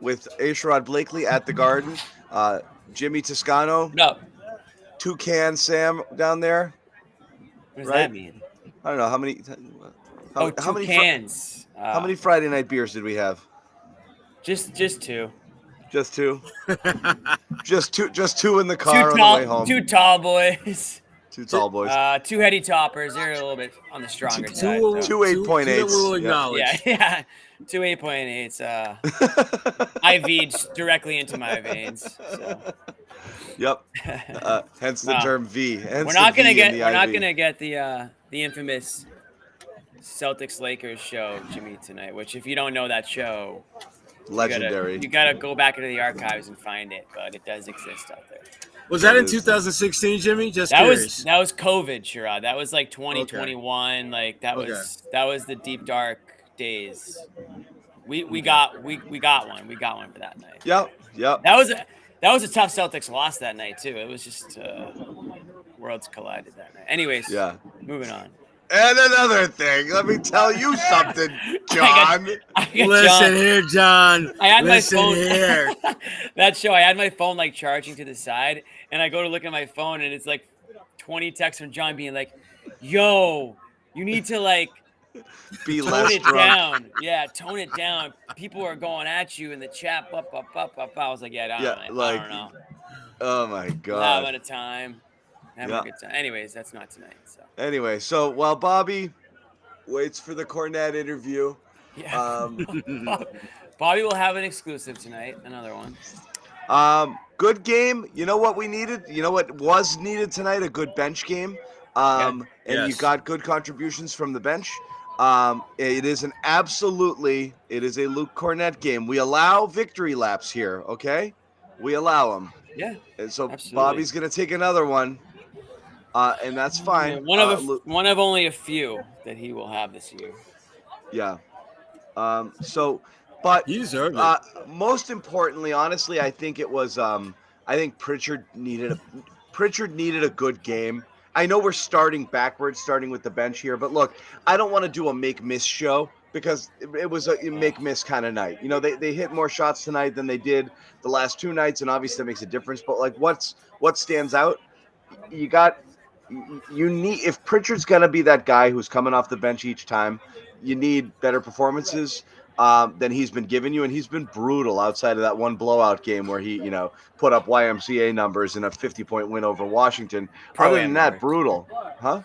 with Sherrod Blakely at the Garden. Jimmy Toscano, No. Toucan Sam down there. What does Right? that mean? I don't know how many. Two Many cans. how many Friday night beers did we have? Just two. Just two. Just two in the car on the way home. Two tall boys. Two tall boys. Two heady toppers. They're a little bit on the stronger side. Two 8.8s. We'll acknowledge. Yeah. Two 8.8s. IV'd directly into my veins. So. Yep. Hence the term V. We're not gonna get the infamous Celtics Lakers show, Jimmy, tonight. Which, if you don't know that show, legendary. You gotta go back into the archives and find it, but it does exist out there. Was that in 2016, Jimmy? That was COVID, Sherrod. That was like 2021. Okay. Like that was the deep dark days. We got one. We got one for that night. Yep. That was a tough Celtics loss that night too. It was just worlds collided that night. Anyways, moving on. And another thing, let me tell you something, John. Listen here, John. I had my phone here. That show, I had my phone like charging to the side, and I go to look at my phone, and it's like 20 texts from John being like, "Yo, you need to like tone it down. Yeah, tone it down. People are going at you in the chat. I was like, I don't know. Oh my God. Having a time. Having a good time. Anyways, that's not tonight. So. Anyway, so while Bobby waits for the Kornet interview, Bobby will have an exclusive tonight. Another one. Good game. You know what we needed? You know what was needed tonight? A good bench game. And you got good contributions from the bench. It is a Luke Kornet game. We allow victory laps here, okay? We allow them. Yeah. And so absolutely. Bobby's going to take another one, and that's fine. Yeah, one of only a few that he will have this year. Yeah. But he deserved it. Most importantly, honestly, I think it was. I think Pritchard needed a good game. I know we're starting backwards, starting with the bench here, but look, I don't want to do a make-miss show because it was a make-miss kind of night. You know, they hit more shots tonight than they did the last two nights, and obviously that makes a difference. But like, what stands out? You need, if Pritchard's gonna be that guy who's coming off the bench each time, you need better performances than he's been giving you, and he's been brutal outside of that one blowout game where he, put up YMCA numbers in a 50-point win over Washington. Other than that, brutal, huh?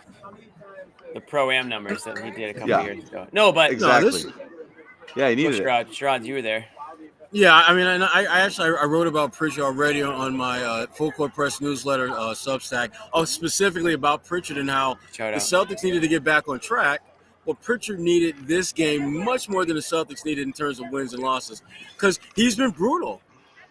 The Pro-Am numbers that he did a couple years ago. No, but exactly. He needed it. Sherrod, you were there. Yeah, I mean, I wrote about Pritchard already on my Full Court Press newsletter Substack, specifically about Pritchard and how the Celtics needed to get back on track. Well, Pritchard needed this game much more than the Celtics needed in terms of wins and losses because he's been brutal.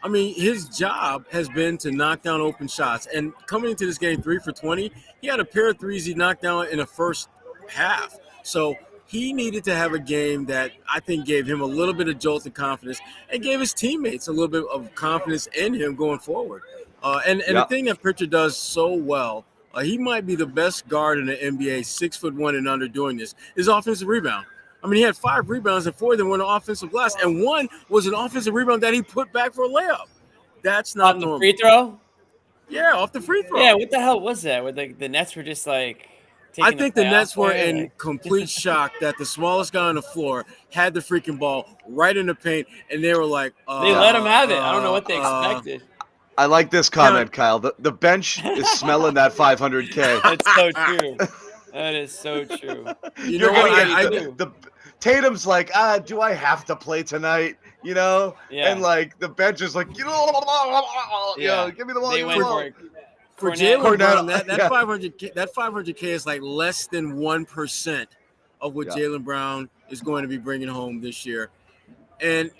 I mean, his job has been to knock down open shots. And coming into this game 3 for 20, he had a pair of threes he knocked down in the first half. So he needed to have a game that I think gave him a little bit of jolt of confidence and gave his teammates a little bit of confidence in him going forward. The thing that Pritchard does so well, he might be the best guard in the NBA, 6'1" and under doing this, is offensive rebound. I mean, he had 5 rebounds and 4 of them were on offensive glass, and 1 was an offensive rebound that he put back for a layup. That's not normal. Off the free throw? Yeah, off the free throw. Yeah, what the hell was that? Where the Nets were just like I think the Nets were in complete shock that the smallest guy on the floor had the freaking ball right in the paint, and they were like, they let him have it. I don't know what they expected. I like this comment, Kyle. The bench is smelling that 500K. That's so true. That is so true. You know what? Tatum's like, do I have to play tonight? Yeah. And like the bench is like, give me the ball. They went for it. For Jalen Brown, that 500K is like less than 1% of what Jalen Brown is going to be bringing home this year, and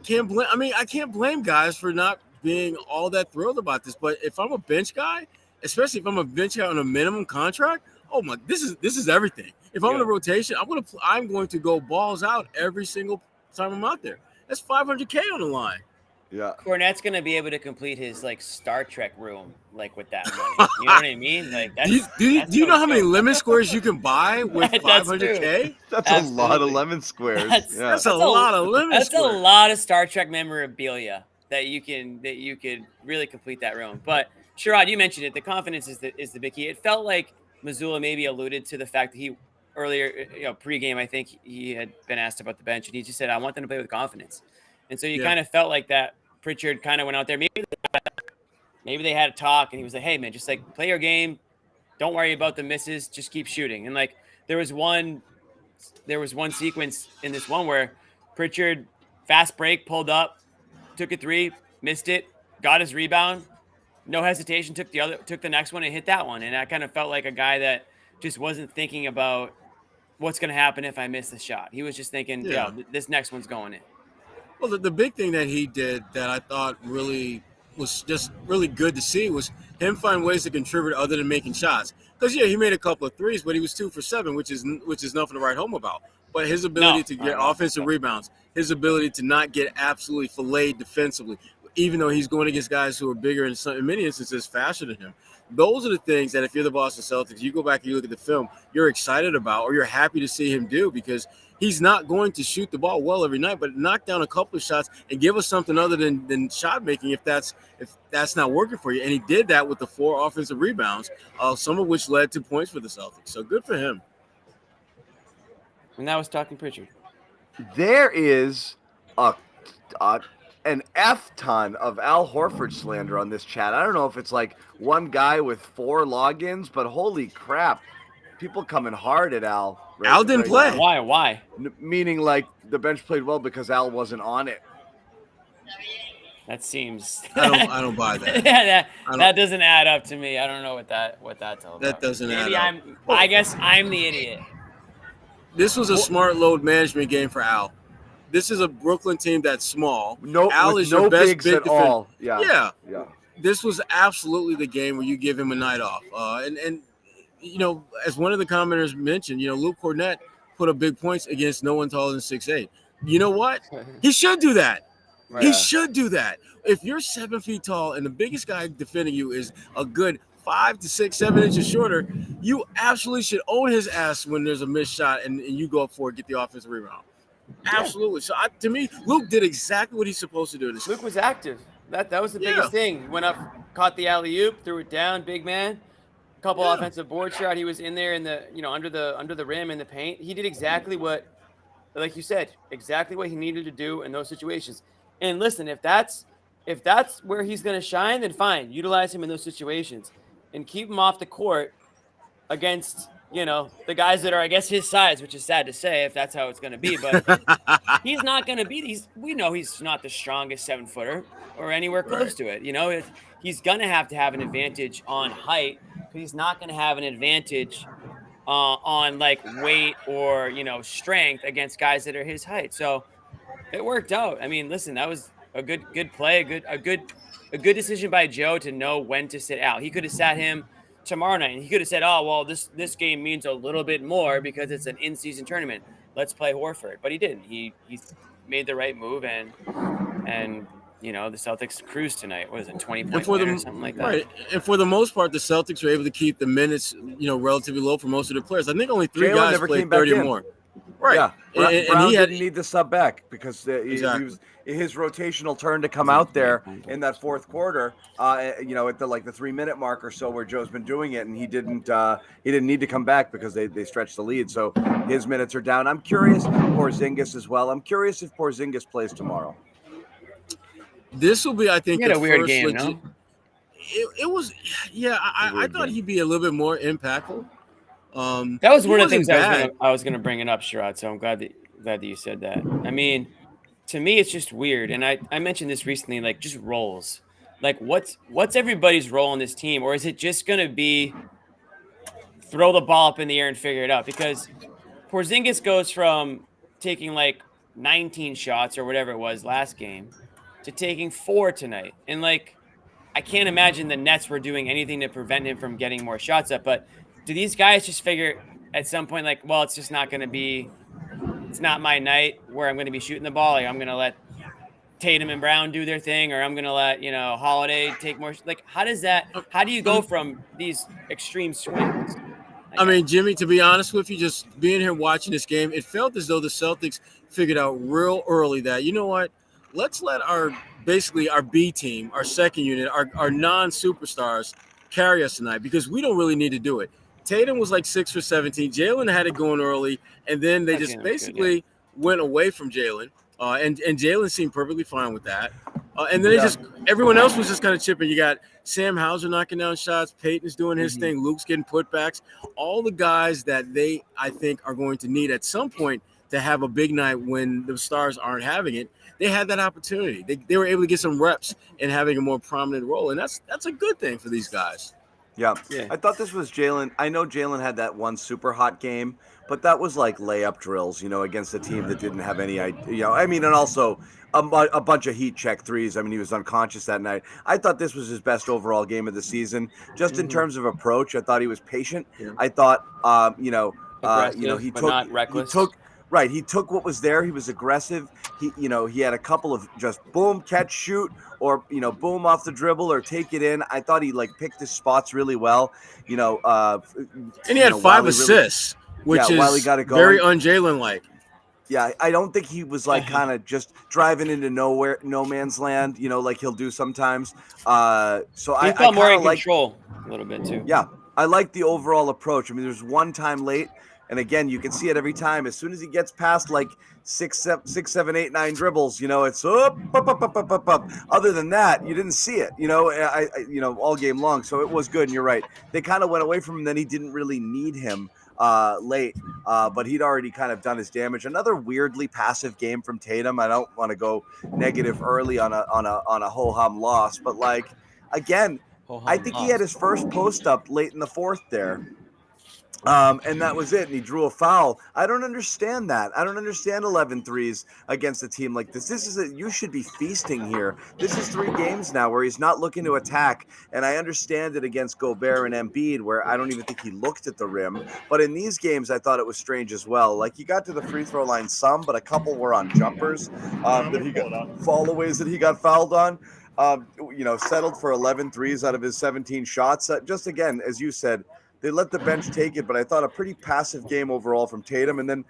I can't blame guys for not being all that thrilled about this. But if I'm a bench guy, especially if I'm a bench guy on a minimum contract, this is everything. If I'm in a rotation, I'm going to go balls out every single time I'm out there. That's 500K on the line. Yeah. Kornet's gonna be able to complete his like Star Trek room like with that money. You know what I mean? Like that's do you know how many lemon squares you can buy with That's $500K? That's Absolutely. a lot of lemon squares. That's a lot of lemon That's squares. a lot of Star Trek memorabilia that you could really complete that room. But Sherrod, you mentioned it. The confidence is the big key. It felt like Mazzulla maybe alluded to the fact that he earlier, pregame, I think he had been asked about the bench, and he just said, "I want them to play with confidence." And so you kind of felt like that. Pritchard kind of went out there. Maybe they had a talk, and he was like, "Hey, man, just like play your game. Don't worry about the misses. Just keep shooting." And like there was one sequence in this one where Pritchard fast break, pulled up, took a three, missed it, got his rebound, no hesitation, took the next one and hit that one. And I kind of felt like a guy that just wasn't thinking about what's going to happen if I miss the shot. He was just thinking, this next one's going in. Well, the big thing that he did that I thought really was just really good to see was him find ways to contribute other than making shots. Because he made a couple of threes, but he was 2 for 7, which is nothing to write home about. But his ability to get offensive rebounds, his ability to not get absolutely filleted defensively, even though he's going against guys who are bigger and in many instances faster than him. Those are the things that if you're the Boston Celtics, you go back and you look at the film, you're excited about or you're happy to see him do, because he's not going to shoot the ball well every night, but knock down a couple of shots and give us something other than shot making if that's not working for you. And he did that with the 4 offensive rebounds, some of which led to points for the Celtics. So good for him. And that was talking Pritchard. There is an F ton of Al Horford slander on this chat. I don't know if it's like one guy with 4 logins, but holy crap. People coming hard at Al. Al didn't play. Why? Meaning like the bench played well because Al wasn't on it. That seems. I don't buy that. That doesn't add up to me. I don't know what that's all about. That doesn't add up. I guess I'm the idiot. This was a smart load management game for Al. This is a Brooklyn team that's small. Al is your best big defender. All. Yeah. This was absolutely the game where you give him a night off. And as one of the commenters mentioned, Luke Kornet put up big points against no one taller than 6'8". You know what? He should do that. Yeah. He should do that. If you're 7 feet tall and the biggest guy defending you is a good 5 to 6, 7 inches shorter, you absolutely should own his ass when there's a missed shot and you go up for it, get the offensive rebound. Absolutely. So to me, Luke did exactly what he's supposed to do. Luke was active. That was the biggest thing. Went up, caught the alley-oop, threw it down, big man. Couple offensive board shot. He was in there in the under the rim in the paint. He did exactly what, like you said, exactly what he needed to do in those situations. And listen, if that's where he's going to shine, then fine, utilize him in those situations and keep him off the court against the guys that are, I guess, his size, which is sad to say if that's how it's going to be. But he's not going to be. We know he's not the strongest 7-footer or anywhere close to it. He's going to have an advantage on height. He's not going to have an advantage on like weight or strength against guys that are his height. So it worked out. I mean, listen, that was a good play, a good decision by Joe to know when to sit Al. He could have sat him tomorrow night, and he could have said, "Oh, well, this game means a little bit more because it's an in-season tournament. Let's play Horford." But he didn't. He made the right move, and the Celtics cruised tonight. What is it, 20 points or something like that? Right. And for the most part, the Celtics were able to keep the minutes, relatively low for most of the players. I think only 3 guys played 30 or more. Right. Yeah. Brown didn't need to sub back because he was his rotational turn to come out there in that fourth quarter, at the 3-minute mark or so where Joe's been doing it, and he didn't need to come back because they stretched the lead. So his minutes are down. I'm curious, Porzingis as well. I'm curious if Porzingis plays tomorrow. This will be, I think, a weird game, no? It was, I thought he'd be a little bit more impactful. That was one of the things I was going to bring it up, Sherrod. So I'm glad that you said that. I mean, to me, it's just weird. And I mentioned this recently, like just roles. Like what's everybody's role on this team? Or is it just going to be throw the ball up in the air and figure it out? Because Porzingis goes from taking like 19 shots or whatever it was last game to taking 4 tonight. And like, I can't imagine the Nets were doing anything to prevent him from getting more shots up. But do these guys just figure at some point, like, well, it's just not going to be, it's not my night where I'm going to be shooting the ball. Like, I'm going to let Tatum and Brown do their thing, or I'm going to let, Holiday take more. Like, how do you go from these extreme swings? I mean, Jimmy, to be honest with you, just being here watching this game, it felt as though the Celtics figured out real early that, you know what, let's let our B team, our second unit, our non-superstars carry us tonight because we don't really need to do it. Tatum was like 6 for 17. Jalen had it going early, and then they just basically went away from Jalen, and Jalen seemed perfectly fine with that. And then everyone else was just kind of chipping. You got Sam Hauser knocking down shots. Peyton's doing his thing. Luke's getting putbacks. All the guys that I think, are going to need at some point to have a big night when the stars aren't having it. They had that opportunity. They were able to get some reps and having a more prominent role, and that's a good thing for these guys. Yeah. I thought this was Jalen. I know Jalen had that one super hot game, but that was like layup drills, against a team that didn't have any idea. And also a bunch of heat check threes. I mean, he was unconscious that night. I thought this was his best overall game of the season. Just in terms of approach, I thought he was patient. Yeah. I thought, aggressive, he but took not reckless. He took what was there. He was aggressive. He had a couple of just boom, catch, shoot, or, boom off the dribble or take it in. I thought he picked his spots really well, and he had 5 assists, which is while he got it going, very un-Jalen-like. Yeah, I don't think he was kind of just driving into no man's land, like he'll do sometimes. So he felt more in control a little bit too. Yeah, I like the overall approach. I mean, there's one time late, and again, you can see it every time. As soon as he gets past 6, 7, 8, 9 dribbles, it's up. Other than that, you didn't see it, all game long. So it was good, and you're right. They kind of went away from him. Then he didn't really need him late, but he'd already kind of done his damage. Another weirdly passive game from Tatum. I don't want to go negative early on a ho-hum loss, but again, I think he had his first post up late in the fourth there. And that was it. And he drew a foul. I don't understand that. I don't understand 11 threes against a team like this. You should be feasting here. This is 3 games now where he's not looking to attack. And I understand it against Gobert and Embiid, where I don't even think he looked at the rim. But in these games, I thought it was strange as well. He got to the free throw line some, but a couple were on jumpers that he got fallaways that he got fouled on. Settled for 11 threes out of his 17 shots. Just again, as you said, they let the bench take it, but I thought a pretty passive game overall from Tatum. And then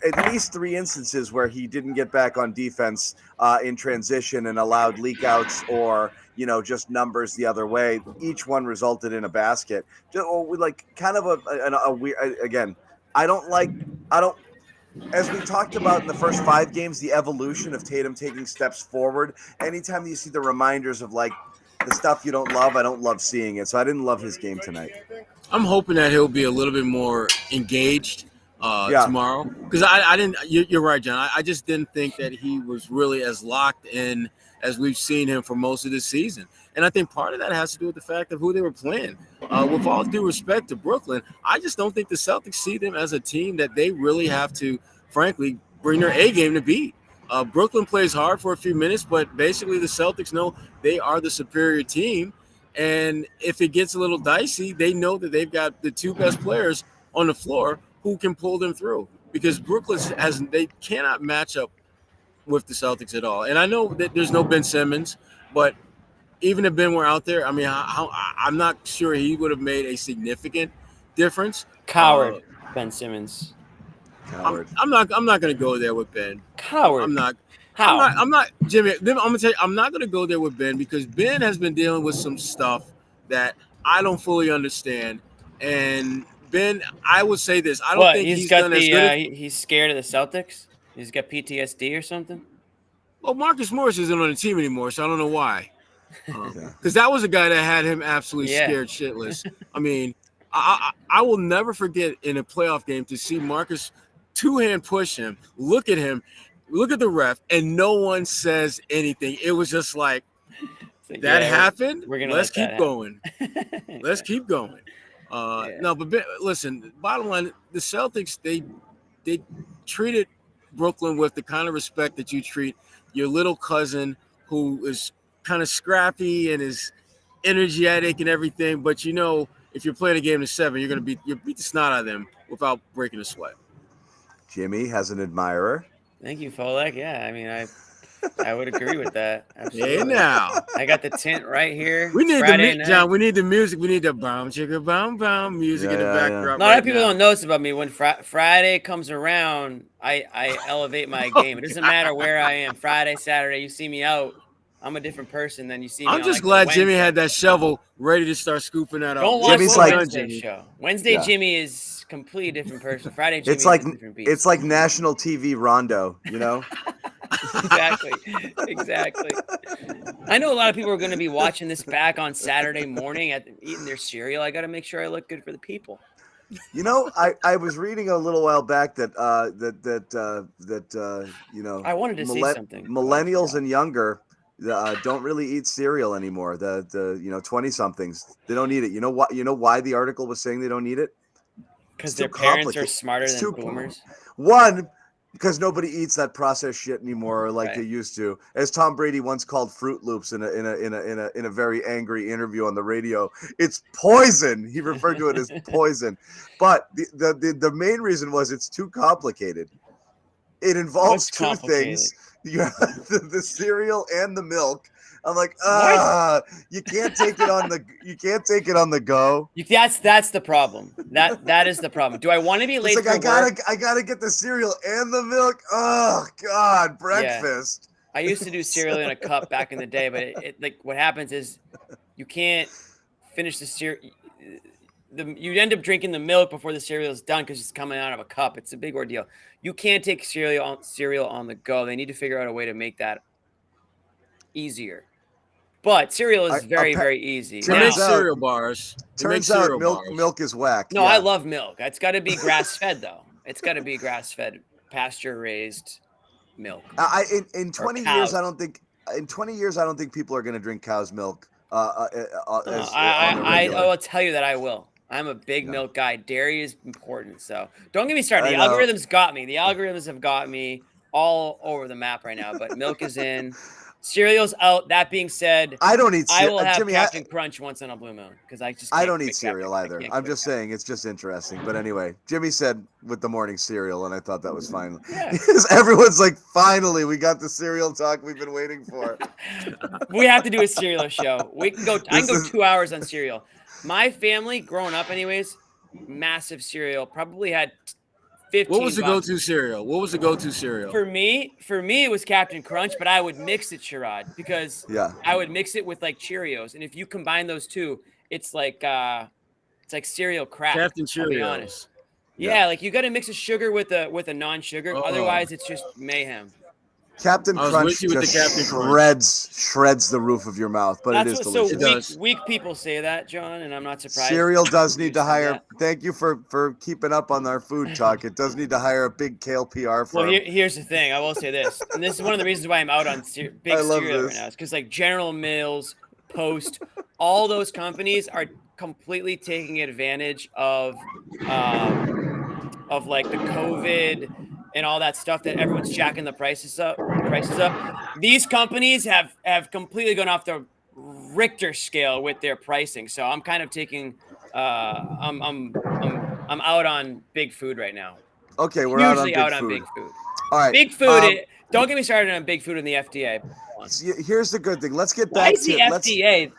at least 3 instances where he didn't get back on defense in transition and allowed leak outs or, just numbers the other way. Each one resulted in a basket. Kind of a weird, again, as we talked about in the first 5 games, the evolution of Tatum taking steps forward. Anytime you see the reminders of the stuff you don't love, I don't love seeing it. So I didn't love his game tonight. I'm hoping that he'll be a little bit more engaged tomorrow, because I didn't. You're right, John. I just didn't think that he was really as locked in as we've seen him for most of this season. And I think part of that has to do with the fact of who they were playing. With all due respect to Brooklyn, I just don't think the Celtics see them as a team that they really have to, frankly, bring their A game to beat. Brooklyn plays hard for a few minutes, but basically the Celtics know they are the superior team. And if it gets a little dicey, they know that they've got the 2 best players on the floor who can pull them through, because Brooklyn they cannot match up with the Celtics at all. And I know that there's no Ben Simmons, but even if Ben were out there, I mean, I'm not sure he would have made a significant difference. Coward, Ben Simmons. Coward. I'm not going to go there with Ben. Coward. I'm not. How? I'm not, Jimmy. I'm going to tell you, I'm not going to go there with Ben, because Ben has been dealing with some stuff that I don't fully understand. And Ben, I would say this: I don't think he's done as good. He's scared of the Celtics. He's got PTSD or something. Well, Marcus Morris isn't on the team anymore, so I don't know why. Because that was a guy that had him absolutely scared shitless. I mean, I will never forget in a playoff game to see Marcus 2-hand push him, look at him, look at the ref, and no one says anything. It was just like that happened. Let's keep going. Let's keep going. No, but listen, bottom line, the Celtics, they treated Brooklyn with the kind of respect that you treat your little cousin who is kind of scrappy and is energetic and everything. But if you're playing a game to 7, you're going to beat the snot out of them without breaking a sweat. Jimmy has an admirer. Thank you, Folek. Yeah, I mean, I would agree with that. Absolutely. Hey, now. I got the tint right here. We need Friday the night. John. We need the music. We need the boom, chicka, boom, boom music in the backdrop. A lot of people don't know this about me. When Friday comes around, I elevate my game. It doesn't matter where I am. Friday, Saturday, you see me out, I'm a different person than you see me. I'm just glad Jimmy had that shovel ready to start scooping that up. Don't watch the Wednesday show. Wednesday Jimmy is completely different person. Friday Jimmy is a different beast. It's like national TV Rondo, you know? Exactly. I know a lot of people are going to be watching this back on Saturday morning eating their cereal. I got to make sure I look good for the people. You know, I was reading a little while back that you know, I wanted to say something. Millennials and younger don't really eat cereal anymore. The 20-somethings, they don't eat it. You know what? You know why the article was saying they don't eat it? Because their parents are smarter than boomers. One, because nobody eats that processed shit anymore like they used to. As Tom Brady once called Fruit Loops in a very angry interview on the radio, it's poison. He referred to it as poison. But the main reason was it's too complicated. It involves two things. You have the cereal and the milk. I'm like, you can't take it on the go. That's the problem. That is the problem. Do I want to be late? It's like I gotta get the cereal and the milk. Oh God, breakfast. Yeah. I used to do cereal in a cup back in the day, but it like what happens is you can't finish the cereal. You end up drinking the milk before the cereal is done because it's coming out of a cup. It's a big ordeal. You can't take cereal on the go. They need to figure out a way to make that easier. But cereal is very easy. To make cereal bars. Turns out milk is whack. No, I love milk. It's got to be grass-fed, though. It's got to be grass-fed, pasture-raised milk. In 20 years, I don't think people are going to drink cow's milk. I will tell you that I will. I'm a big milk guy. Dairy is important, so don't get me started. The algorithms got me. The algorithms have got me all over the map right now. But milk is in. Cereal's out. That being said, I don't eat cereal. I will have Captain Crunch once in a blue moon because I don't eat cereal either. I'm just saying it's just interesting. But anyway, Jimmy said with the morning cereal, and I thought that was fine. Because everyone's like, finally, we got the cereal talk we've been waiting for. We have to do a cereal show. I can go 2 hours on cereal. My family, growing up anyways, massive cereal. Probably had 15 What was the go-to cereal? For me, it was Captain Crunch, but I would mix it, Sherrod, because I would mix it with like Cheerios, and if you combine those two, it's like cereal crack. Captain Cheerios. I'll be honest. Yeah, like you got to mix a sugar with a non-sugar, otherwise it's just mayhem. Captain Crunch just shreds the roof of your mouth, but it is delicious. So weak people say that, John, and I'm not surprised. Cereal does need to hire. Thank you for keeping up on our food talk. It does need to hire a big kale PR firm. Well, here's the thing. I will say this, and this is one of the reasons why I'm out on big cereal right now. It's because like General Mills, Post, all those companies are completely taking advantage of like the COVID and all that stuff that everyone's jacking the prices up. These companies have completely gone off the Richter scale with their pricing. So I'm kind of taking I'm out on big food right now. Okay, we're Hugely out on big food. All right. Big food. Don't get me started on big food in the FDA. Here's the good thing. Let's get back to FDA.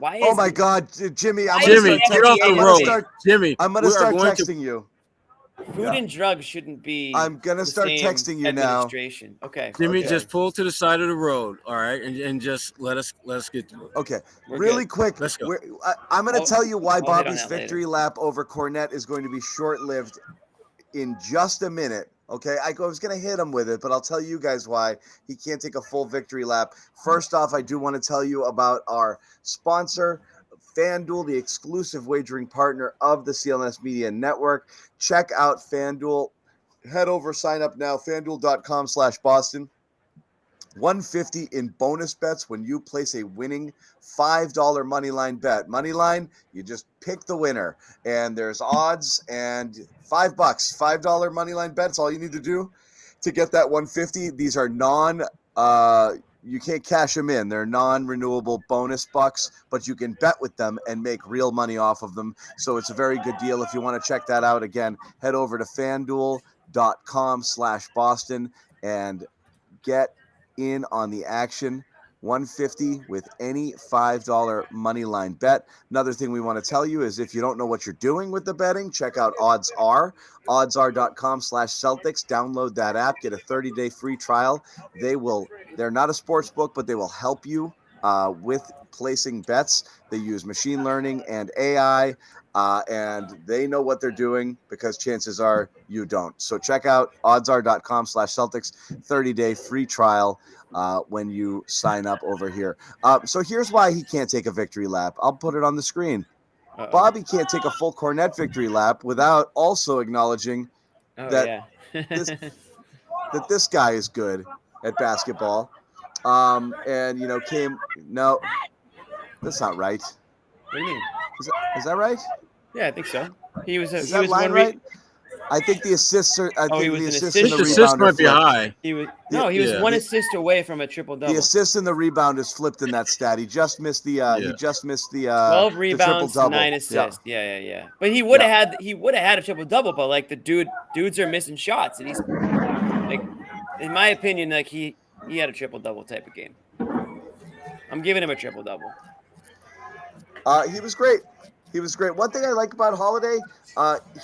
Oh my God, Jimmy! Jimmy, get off the road. Jimmy, I'm gonna start texting you. Food and drugs shouldn't be. I'm gonna start texting you now. Okay. Jimmy, just pull to the side of the road, all right, and just let us get through it. Okay, really quick. Let's go. I'm gonna tell you why Bobby's victory lap over Kornet is going to be short-lived in just a minute. Okay, I was gonna hit him with it, but I'll tell you guys why he can't take a full victory lap. First off, I do want to tell you about our sponsor, FanDuel, the exclusive wagering partner of the CLNS Media Network. Check out FanDuel. Head over, sign up now, FanDuel.com/Boston. $150 in bonus bets when you place a winning $5 moneyline bet. Moneyline, you just pick the winner, and there's odds and $5, $5 moneyline bets. All you need to do to get that $150. These are you can't cash them in. They're non-renewable bonus bucks, but you can bet with them and make real money off of them. So it's a very good deal. If you want to check that out, again, head over to FanDuel.com/Boston and get in on the action. 150 with any $5 money line bet. Another thing we want to tell you is if you don't know what you're doing with the betting, check out OddsR, oddsr.com/Celtics. Download that app, get a 30-day free trial. They're not a sports book, but they will help you with placing bets. They use machine learning and AI, and they know what they're doing because chances are you don't. So check out oddsr.com/Celtics, 30-day free trial when you sign up over here. So here's why he can't take a victory lap. I'll put it on the screen. Bobby can't take a full Kornet victory lap without also acknowledging that this guy is good at basketball. No, that's not right. What do you mean? Is that right? Yeah, I think so. Is that line right? I think the assists are. He was an assist. And the assist might be flipped. high. He was one assist away from a triple-double. The assist and the rebound is flipped in that stat. He just missed the. 12 rebounds, 9 assists. Yeah. But he would have had a triple-double. But like the dudes are missing shots, and he's like, in my opinion, like he had a triple-double type of game. I'm giving him a triple-double. He was great. One thing I like about Holiday,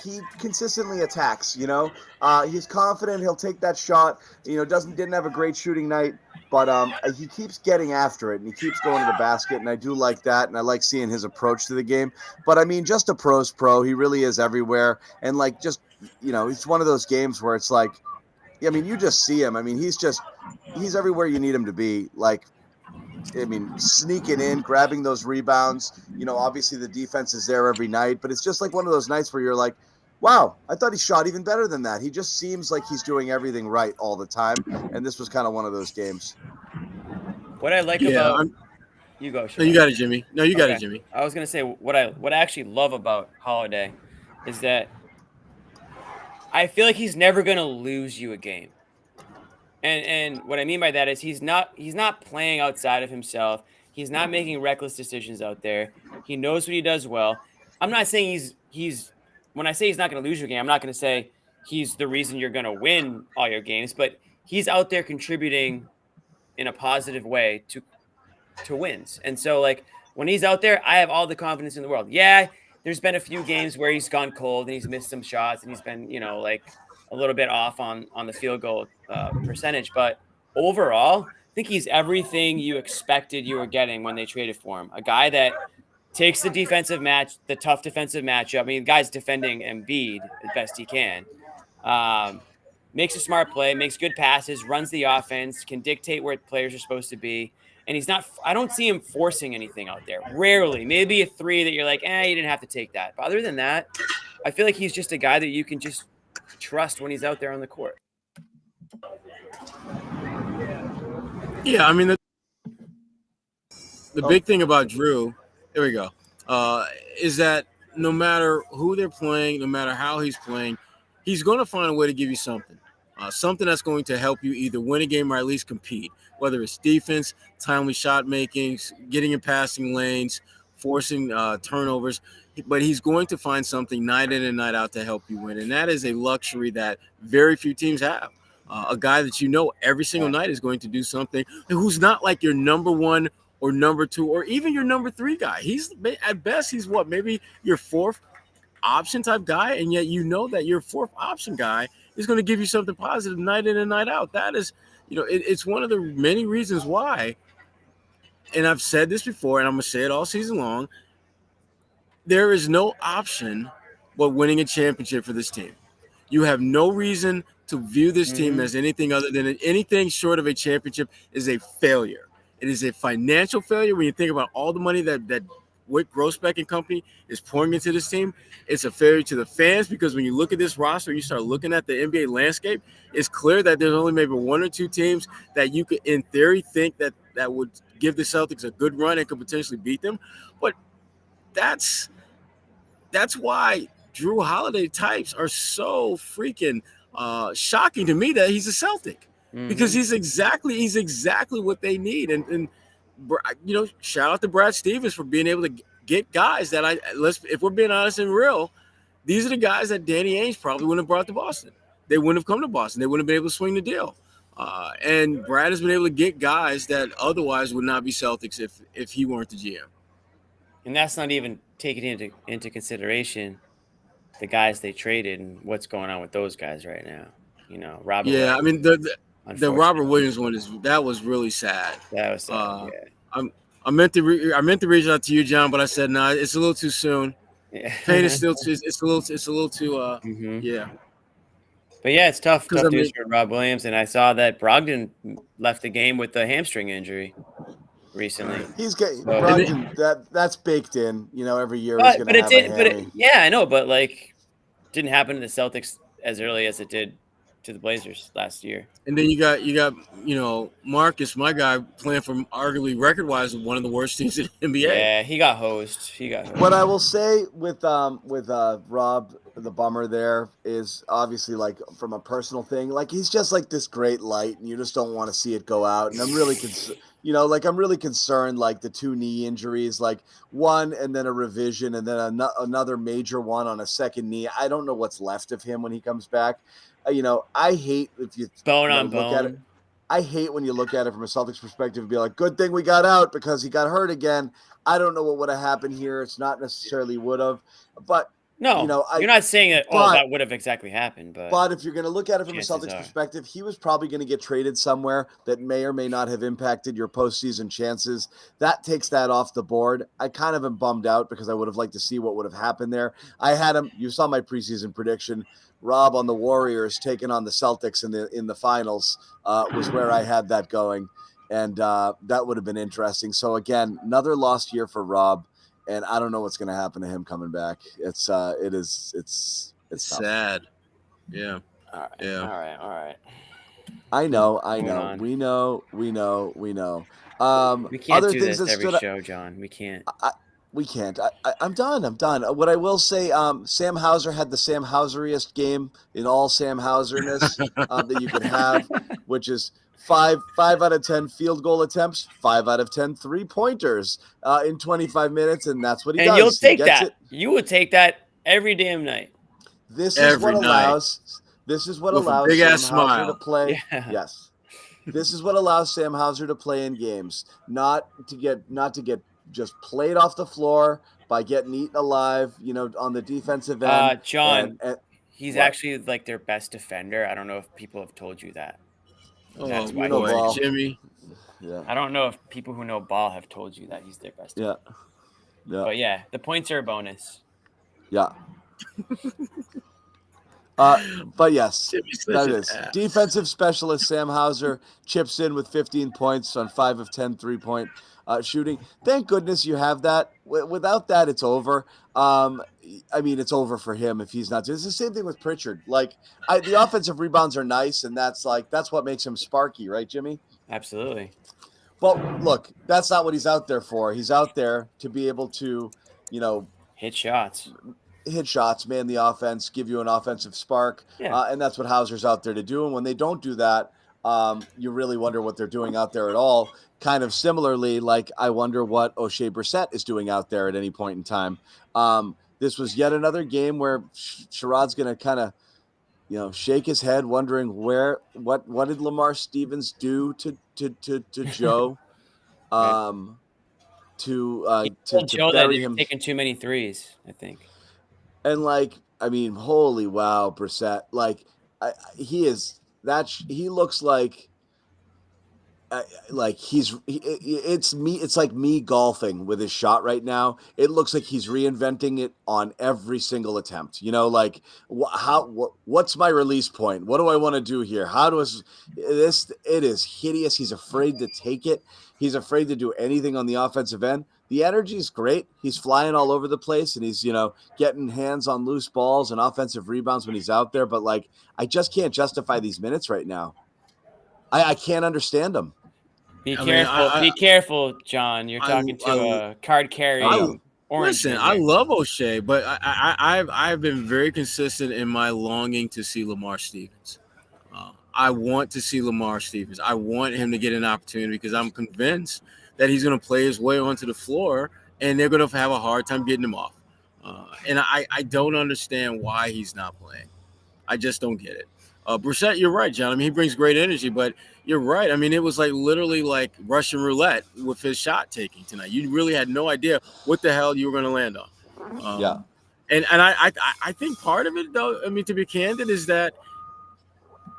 he consistently attacks. He's confident. He'll take that shot. Didn't have a great shooting night, but he keeps getting after it and he keeps going to the basket. And I do like that. And I like seeing his approach to the game. But I mean, just a pro's pro. He really is everywhere. And like, it's one of those games where it's like, I mean, you just see him. I mean, he's everywhere you need him to be. Like, I mean, sneaking in, grabbing those rebounds. Obviously the defense is there every night, but it's just like one of those nights where you're like, wow, I thought he shot even better than that. He just seems like he's doing everything right all the time, and this was kind of one of those games. What I like about you go, Sherrod. No, you got it, Jimmy. No, you got it, Jimmy. I was gonna say what I actually love about Holiday is that I feel like he's never gonna lose you a game. And what I mean by that is he's not playing outside of himself. He's not making reckless decisions out there. He knows what he does well. I'm not saying he's when I say he's not going to lose your game, I'm not going to say he's the reason you're going to win all your games, but he's out there contributing in a positive way to wins. And so like when he's out there, I have all the confidence in the world. Yeah, there's been a few games where he's gone cold and he's missed some shots and he's been, like a little bit off on the field goal percentage, but overall, I think he's everything you expected you were getting when they traded for him. A guy that takes the tough defensive matchup. I mean, the guy's defending Embiid as best he can. Makes a smart play, makes good passes, runs the offense, can dictate where players are supposed to be. And I don't see him forcing anything out there. Rarely. Maybe a three that you're like, you didn't have to take that. But other than that, I feel like he's just a guy that you can just trust when he's out there on the court. Yeah, I mean, the big thing about Jrue, there we go, is that no matter who they're playing, no matter how he's playing, he's going to find a way to give you something that's going to help you either win a game or at least compete, whether it's defense, timely shot making, getting in passing lanes, forcing turnovers. But he's going to find something night in and night out to help you win. And that is a luxury that very few teams have. A guy that every single night is going to do something, who's not like your number one or number two or even your number three guy. He's at best, he's maybe your fourth option type guy. And yet that your fourth option guy is going to give you something positive night in and night out. That is, it's one of the many reasons why, and I've said this before and I'm going to say it all season long, there is no option but winning a championship for this team. You have no reason to view this team as anything other than anything short of a championship is a failure. It is a financial failure when you think about all the money that Wick Grossbeck and company is pouring into this team. It's a failure to the fans because when you look at this roster, you start looking at the NBA landscape, it's clear that there's only maybe one or two teams that you could, in theory, think that would give the Celtics a good run and could potentially beat them. But that's why Jrue Holiday types are so freaking shocking to me that he's a Celtic because he's exactly what they need. And shout out to Brad Stevens for being able to get guys that if we're being honest and real, these are the guys that Danny Ainge probably wouldn't have brought to Boston. They wouldn't have come to Boston. They wouldn't have been able to swing the deal. And Brad has been able to get guys that otherwise would not be Celtics if he weren't the GM. And that's not even taking into consideration the guys they traded and what's going on with those guys right now. Robert. Yeah, Williams, the Robert Williams one was really sad. That was sad. Yeah. I meant to reach out to you, John, but I said no. It's a little too soon. Yeah. Pain is still too. It's a little too. Yeah. But yeah, it's tough news for Rob Williams, and I saw that Brogdon left the game with a hamstring injury recently. He's getting Brogdon. That's baked in. Every year he's going to have a hammy. Yeah, I know, but didn't happen to the Celtics as early as it did to the Blazers last year. And then you got Marcus, my guy, playing for arguably record-wise one of the worst teams in the NBA. Yeah, he got hosed. What I will say with Rob, the bummer there is obviously from a personal thing, he's just this great light, and you just don't want to see it go out. And I'm really I'm really concerned, the 2 knee injuries, one and then a revision and then another major one on a second knee. I don't know what's left of him when he comes back. I hate if you bone on look bone. at it. I hate when you look at it from a Celtics perspective and be like, good thing we got out because he got hurt again. I don't know what would have happened here. It's not necessarily would have, but no, you're not saying that. That would have exactly happened. But if you're going to look at it from a Celtics perspective, he was probably going to get traded somewhere that may or may not have impacted your postseason chances. That takes that off the board. I kind of am bummed out because I would have liked to see what would have happened there. I had him. You saw my preseason prediction. Rob on the Warriors taking on the Celtics in the finals was where I had that going, and that would have been interesting. So again, another lost year for Rob. And I don't know what's going to happen to him coming back. It's sad. Yeah. All right. Yeah. All right. I know. We know. We can't other do things this that every show, John. We can't. We can't. I'm done. What I will say, Sam Hauser had the Sam Hauseriest game in all Sam Hauserness that you could have, which is 5 out of 10 field goal attempts, 5 out of 10 3-pointers in 25 minutes, and that's what he does. And you'll take that. You would take that every damn night. This is what allows big Sam ass Hauser smile to play. Yeah. Yes, this is what allows Sam Hauser to play in games, not to get just played off the floor by getting eaten alive. On the defensive end. John, he's actually their best defender. I don't know if people have told you that. That's why Jimmy. Yeah. I don't know if people who know ball have told you that he's their best. Yeah. But yeah, the points are a Yeah. But yes, that is defensive specialist Sam Hauser chips in with 15 points on 5 of 10 3-point shooting. Thank goodness you have that. Without that, it's over. It's over for him if he's not. It's the same thing with Pritchard. The offensive rebounds are nice, and that's what makes him sparky, right, Jimmy? Absolutely. Well, look, that's not what he's out there for. He's out there to be able to, hit shots, man the offense, give you an offensive spark. Yeah. And that's what Hauser's out there to do. And when they don't do that, you really wonder what they're doing out there at all. Kind of similarly, I wonder what O'Shea Brissett is doing out there at any point in time. This was yet another game where Sherrod's going to kind of, shake his head, wondering what did Lamar Stevens do to Joe, to Joe bury that him, taking too many threes, I think. And holy wow, Brissett! He looks it's like me golfing with his shot right now. It looks like he's reinventing it on every single attempt. What's my release point? What do I want to do here? It is hideous. He's afraid to take it. He's afraid to do anything on the offensive end. The energy is great. He's flying all over the place, and he's, getting hands on loose balls and offensive rebounds when he's out there. But I just can't justify these minutes right now. I can't understand them. Be careful, John. You're talking to a card carrying orange. Listen, I love O'Shea, but I've been very consistent in my longing to see Lamar Stevens. I want to see Lamar Stevens. I want him to get an opportunity because I'm convinced that he's going to play his way onto the floor, and they're going to have a hard time getting him off. And I don't understand why he's not playing. I just don't get it. Brissett, you're right, John. I mean, he brings great energy, but you're right. I mean, it was like literally like Russian roulette with his shot taking tonight. You really had no idea what the hell you were going to land on. Yeah. And I think part of it, though, I mean, to be candid, is that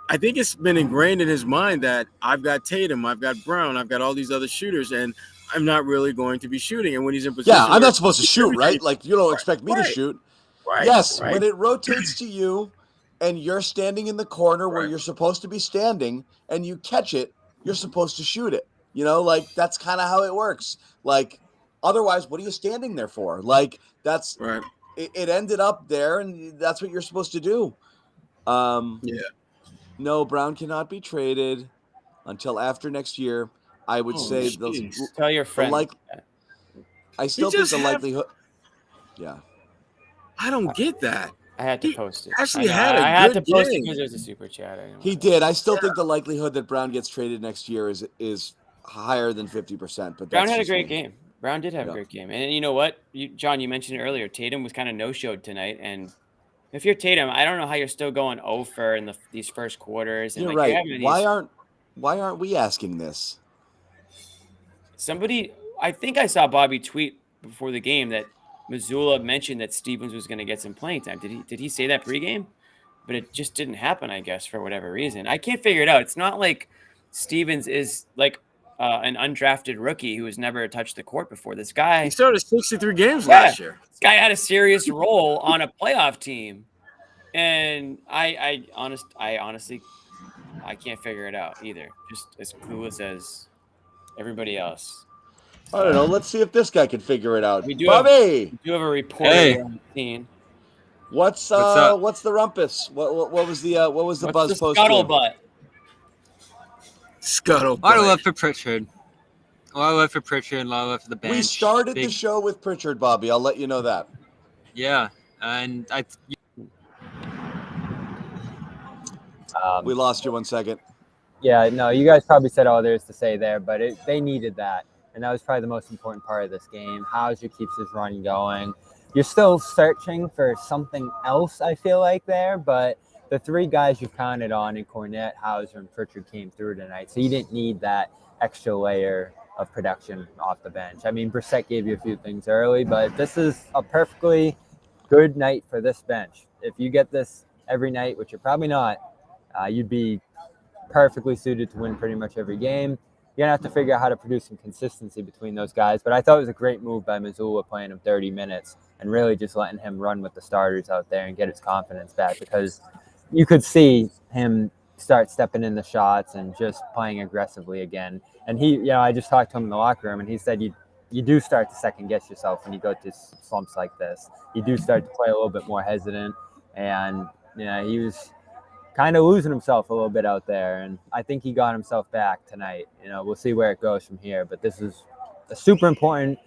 I think it's been ingrained in his mind that I've got Tatum, I've got Brown, I've got all these other shooters, and I'm not really going to be shooting. And when he's in position, Yeah, I'm not supposed to shoot, right? Like, you don't expect me to shoot. Right. Yes, right. when it rotates to you and you're standing in the corner where you're supposed to be standing and you catch it, you're supposed to shoot it. You know, like that's kind of how it works. Like, otherwise, what are you standing there for? Like, that's right. It ended up there, and that's what you're supposed to do. Yeah. No, Brown cannot be traded until after next year. I would say tell your friend. I still think the likelihood. Yeah. I don't get that. I had to post it. Actually, I had to post it because there's a super chat. He did. I still think the likelihood that Brown gets traded next year is higher than 50%. But Brown had a great game. Brown did have a great game. And you know what, John, you mentioned it earlier. Tatum was kind of no-showed tonight, and if you're Tatum, I don't know how you're still going 0-for in these first quarters. And you're right. Why aren't we asking this? Somebody, I think I saw Bobby tweet before the game that Mazzulla mentioned that Stevens was going to get some playing time. Did he say that pregame? But it just didn't happen, I guess, for whatever reason. I can't figure it out. It's not like Stevens is like an undrafted rookie who has never touched the court before. This guy, he started 63 games last year. This guy had a serious role on a playoff team, and I honestly can't figure it out either. Just as clueless as everybody else. I don't know. Let's see if this guy can figure it out. We do Bobby, have a reporter on the scene. What's the rumpus? What was the buzz post? Scuttlebutt. A lot of love for Pritchard. A lot of love for Pritchard. A lot of love for the bench. We started the show with Pritchard, Bobby. I'll let you know that. Yeah, and we lost you 1 second. Yeah, no, you guys probably said all there is to say there, but they needed that. And that was probably the most important part of this game. Hauser keeps his run going. You're still searching for something else, I feel like, there, but the three guys you counted on in Kornet, Hauser, and Pritchard came through tonight. So you didn't need that extra layer of production off the bench. I mean, Brissett gave you a few things early, but this is a perfectly good night for this bench. If you get this every night, which you're probably not, you'd be perfectly suited to win pretty much every game. You're going to have to figure out how to produce some consistency between those guys. But I thought it was a great move by Mazzulla playing him 30 minutes and really just letting him run with the starters out there and get his confidence back, because you could see him start stepping in the shots and just playing aggressively again. And I just talked to him in the locker room, and he said you do start to second guess yourself when you go to slumps like this. You do start to play a little bit more hesitant, and he was kind of losing himself a little bit out there, and I think he got himself back tonight. We'll see where it goes from here, but this is a super important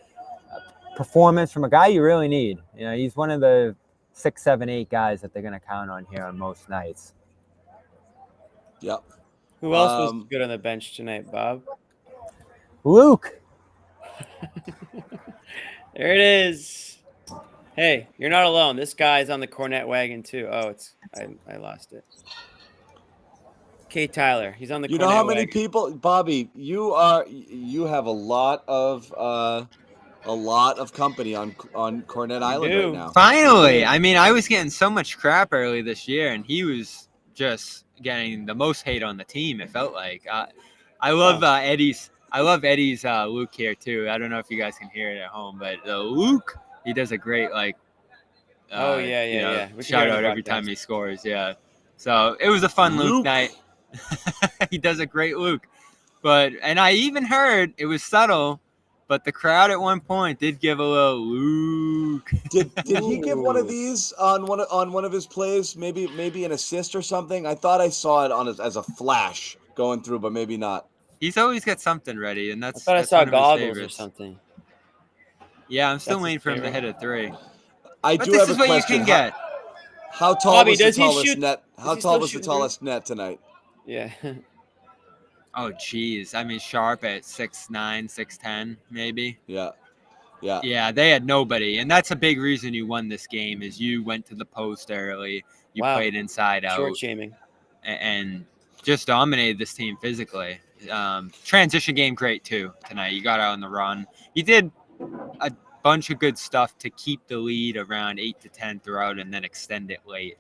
performance from a guy you really need. He's one of the 6, 7, 8 guys that they're going to count on here on most nights. Yep. Who else was good on the bench tonight, Bob? Luke. There it is. Hey, you're not alone. This guy's on the Kornet wagon too. Oh, I lost it. K. Tyler, he's on the. You Kornet know how many wagon. people, Bobby? You have a lot of company on Kornet Island right now. Finally, I mean, I was getting so much crap early this year, and he was just getting the most hate on the team. It felt like. I love Eddie's. I love Eddie's Luke here too. I don't know if you guys can hear it at home, but Luke. He does a great shout out every time he scores. Yeah, so it was a fun Luke night. He does a great Luke, and I even heard it was subtle, but the crowd at one point did give a little Luke. Did he give one of these on one of his plays? Maybe an assist or something. I thought I saw it as a flash going through, but maybe not. He's always got something ready, and that's. I thought I saw goggles or favorites. Something. Yeah, I'm still waiting for him to hit a 3. But this is what you can get. How tall Bobby, was the tallest net? How tall was the shoot tallest net tonight? Yeah. Oh, geez. I mean, Sharp at 6'9", 6'10", maybe. Yeah. Yeah, they had nobody, and that's a big reason you won this game. Is you went to the post early, you played inside out. Short shaming. and just dominated this team physically. Transition game great too tonight. You got out on the run. You did a bunch of good stuff to keep the lead around 8 to 10 throughout and then extend it late.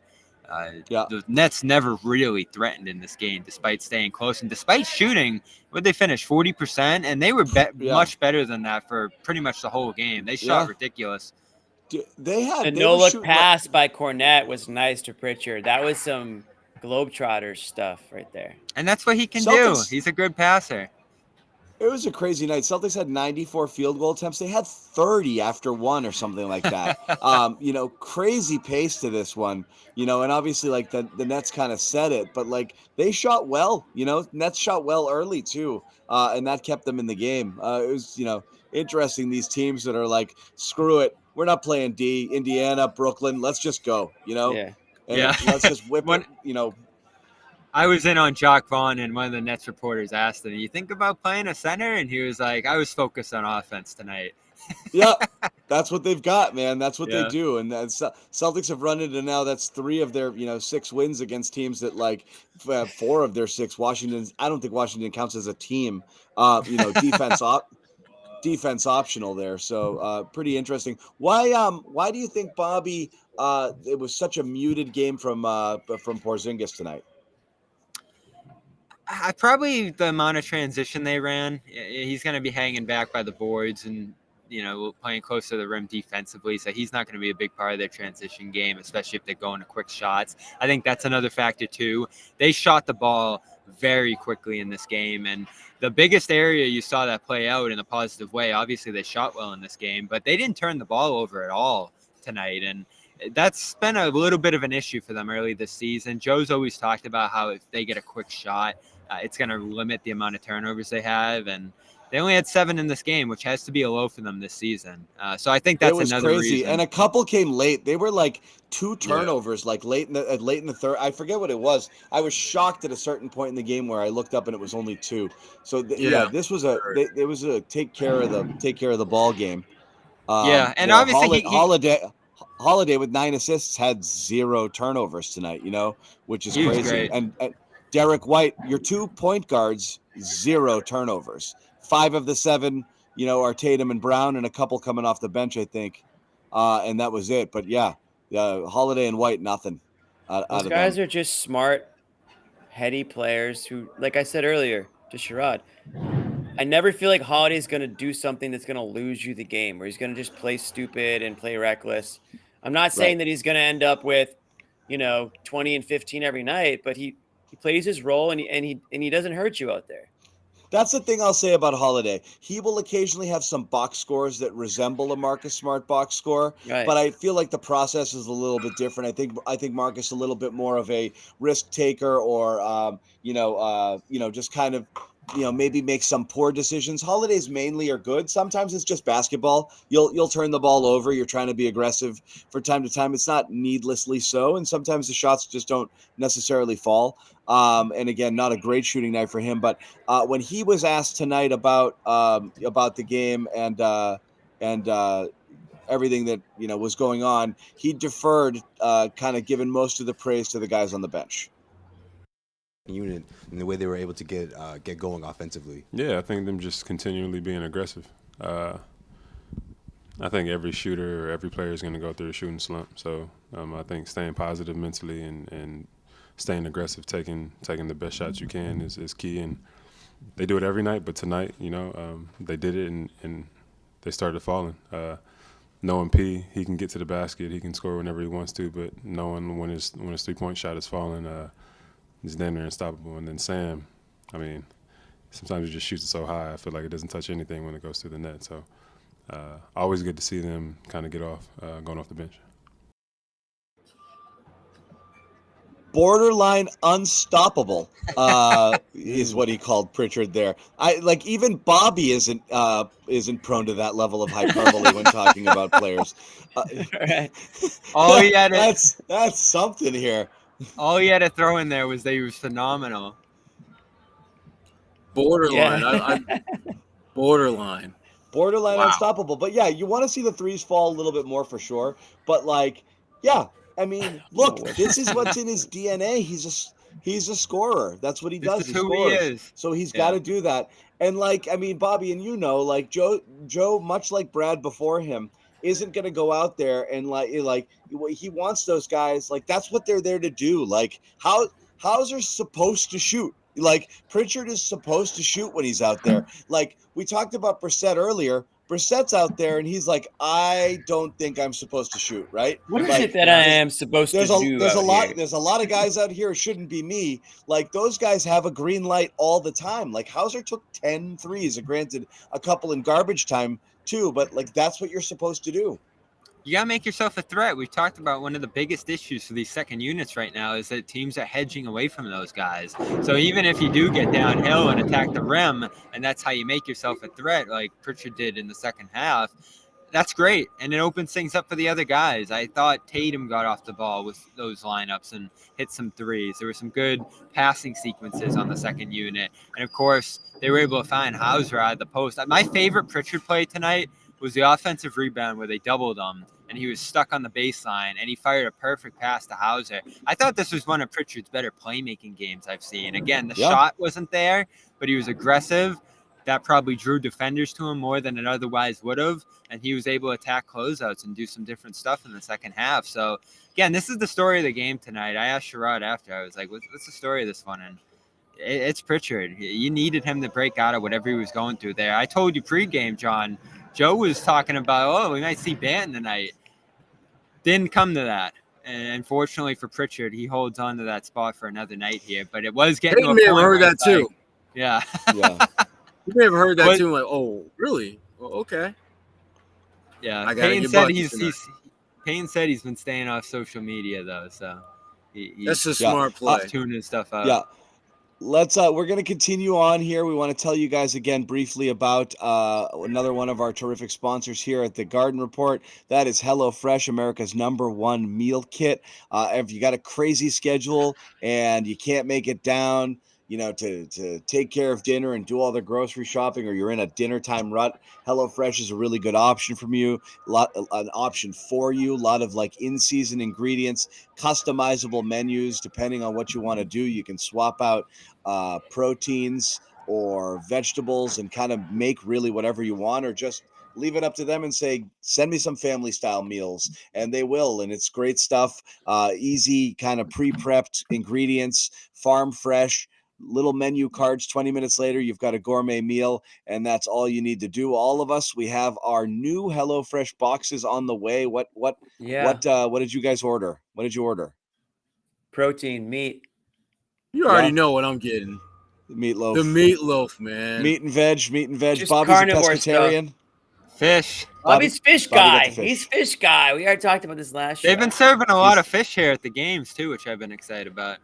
The Nets never really threatened in this game, despite staying close and despite shooting. What they finished 40%, and they were much better than that for pretty much the whole game. They shot ridiculous. They had the no-look pass by Kornet was nice to Pritchard. That was some Globetrotters stuff right there. And that's what he can do. He's a good passer. It was a crazy night. Celtics had 94 field goal attempts. They had 30 after one or something like that. Crazy pace to this one, and obviously like the Nets kind of said it, but like they shot well, Nets shot well early too. And that kept them in the game. It was, interesting. These teams that are like, screw it. We're not playing D, Indiana, Brooklyn. Let's just go, And let's just whip it, I was in on Jacques Vaughn, and one of the Nets reporters asked him, "You think about playing a center?" And he was like, "I was focused on offense tonight." Yeah, that's what they've got, man. That's what they do. And Celtics have run into now. That's 3 of their 6 wins against teams that like 4 of their 6. Washington's. I don't think Washington counts as a team. Defense optional there. So pretty interesting. Why do you think, Bobby? It was such a muted game from Porzingis tonight. Probably the amount of transition they ran. He's going to be hanging back by the boards and, playing close to the rim defensively. So he's not going to be a big part of their transition game, especially if they're going to quick shots. I think that's another factor too. They shot the ball very quickly in this game. And the biggest area you saw that play out in a positive way, obviously they shot well in this game, but they didn't turn the ball over at all tonight. And that's been a little bit of an issue for them early this season. Joe's always talked about how if they get a quick shot, it's going to limit the amount of turnovers they have. And they only had 7 in this game, which has to be a low for them this season. So I think that's another crazy reason. And a couple came late. They were like 2 turnovers, like late in the third. I forget what it was. I was shocked at a certain point in the game where I looked up and it was only 2. So this was it was a take care of the ball game. And obviously Holiday with 9 assists had 0 turnovers tonight. Which is crazy. Great. And Derek White, your 2 point guards, 0 turnovers. 5 of the 7, are Tatum and Brown, and a couple coming off the bench, I think. And that was it. But Holiday and White, nothing. Those guys are just smart, heady players who, like I said earlier to Sherrod, I never feel like Holiday's going to do something that's going to lose you the game, or he's going to just play stupid and play reckless. I'm not saying that he's going to end up with, 20 and 15 every night, but he plays his role and he doesn't hurt you out there. That's the thing I'll say about Holiday. He will occasionally have some box scores that resemble a Marcus Smart box score, but I feel like the process is a little bit different. I think Marcus a little bit more of a risk taker, or just kind of maybe make some poor decisions. Holidays mainly are good. Sometimes it's just basketball. You'll turn the ball over. You're trying to be aggressive for time to time. It's not needlessly so, and sometimes the shots just don't necessarily fall. And again, not a great shooting night for him. But when he was asked tonight about the game and everything that was going on, he deferred, kind of giving most of the praise to the guys on the bench. Unit and the way they were able to get going offensively. Yeah, I think them just continually being aggressive. I think every shooter or every player is going to go through a shooting slump. So I think staying positive mentally and staying aggressive, taking the best shots you can is key. And they do it every night, but tonight, they did it and they started falling. Knowing P, he can get to the basket, he can score whenever he wants to, but knowing when his 3-point shot is falling, he's damn near unstoppable. And then Sam, sometimes he just shoots it so high, I feel like it doesn't touch anything when it goes through the net. So always good to see them kind of get off, going off the bench. Borderline unstoppable is what he called Pritchard there. Even Bobby isn't prone to that level of hyperbole when talking about players. That's something here. All he had to throw in there was that he was phenomenal. Borderline. Borderline Wow. Unstoppable. But you want to see the threes fall a little bit more for sure. But look, this is what's in his DNA. He's a scorer. That's what he does. This is He who scores. he is. So he's got to do that. And like, I mean, Bobby, and like Joe, much like Brad before him, isn't going to go out there and like he wants those guys. Like that's what they're there to do. Like Hauser's supposed to shoot. Like Pritchard is supposed to shoot when he's out there. Like we talked about Brissett earlier. Brissett's out there and he's like, I don't think I'm supposed to shoot, right? What is like, it that I am supposed to do? There's a lot of guys out here. It shouldn't be me. Like those guys have a green light all the time. Like Hauser took 10 threes, granted a couple in garbage time too, but like that's what you're supposed to do. You got to make yourself a threat. We've talked about one of the biggest issues for these second units right now is that teams are hedging away from those guys. So even if you do get downhill and attack the rim, and that's how you make yourself a threat, like Pritchard did in the second half, that's great. And it opens things up for the other guys. I thought Tatum got off the ball with those lineups and hit some threes. There were some good passing sequences on the second unit. And, of course, they were able to find Hauser out of the post. My favorite Pritchard play tonight was the offensive rebound where they doubled him and he was stuck on the baseline and he fired a perfect pass to Hauser. I thought this was one of Pritchard's better playmaking games I've seen. Again, the shot wasn't there, but he was aggressive. That probably drew defenders to him more than it otherwise would have. And he was able to attack closeouts and do some different stuff in the second half. So, again, this is the story of the game tonight. I asked Sherrod after. I was like, what's the story of this one? And it's Pritchard. You needed him to break out of whatever he was going through there. I told you pregame, John, Joe was talking about, we might see Banton tonight. Didn't come to that. And unfortunately for Pritchard, he holds on to that spot for another night here. But it was getting to a point. I heard that too. Yeah. You may have heard that too. Like, oh, really? Well, okay. Yeah. Payne said he's been staying off social media though, so that's a smart play. Tuning stuff out. Yeah. Let's we're going to continue on here. We want to tell you guys again briefly about another one of our terrific sponsors here at the Garden Report. That is HelloFresh, America's #1 meal kit. If you got a crazy schedule and you can't make it down, to take care of dinner and do all the grocery shopping, or you're in a dinner time rut, HelloFresh is a really good option for you. An option for you. A lot of like in-season ingredients, customizable menus depending on what you want to do. You can swap out proteins or vegetables and kind of make really whatever you want, or just leave it up to them and say, send me some family style meals, and they will. And it's great stuff. Easy kind of pre-prepped ingredients, farm fresh. Little menu cards. 20 minutes later, you've got a gourmet meal, and that's all you need to do. All of us, we have our new HelloFresh boxes on the way. What did you guys order? What did you order? Protein, meat. You already know what I'm getting. The meatloaf. The meatloaf, man. Meat and veg. Just Bobby's a pescatarian. Stuff. Fish. Bobby's fish guy. He's fish guy. We already talked about this last year. They've been serving a lot of fish here at the games too, which I've been excited about.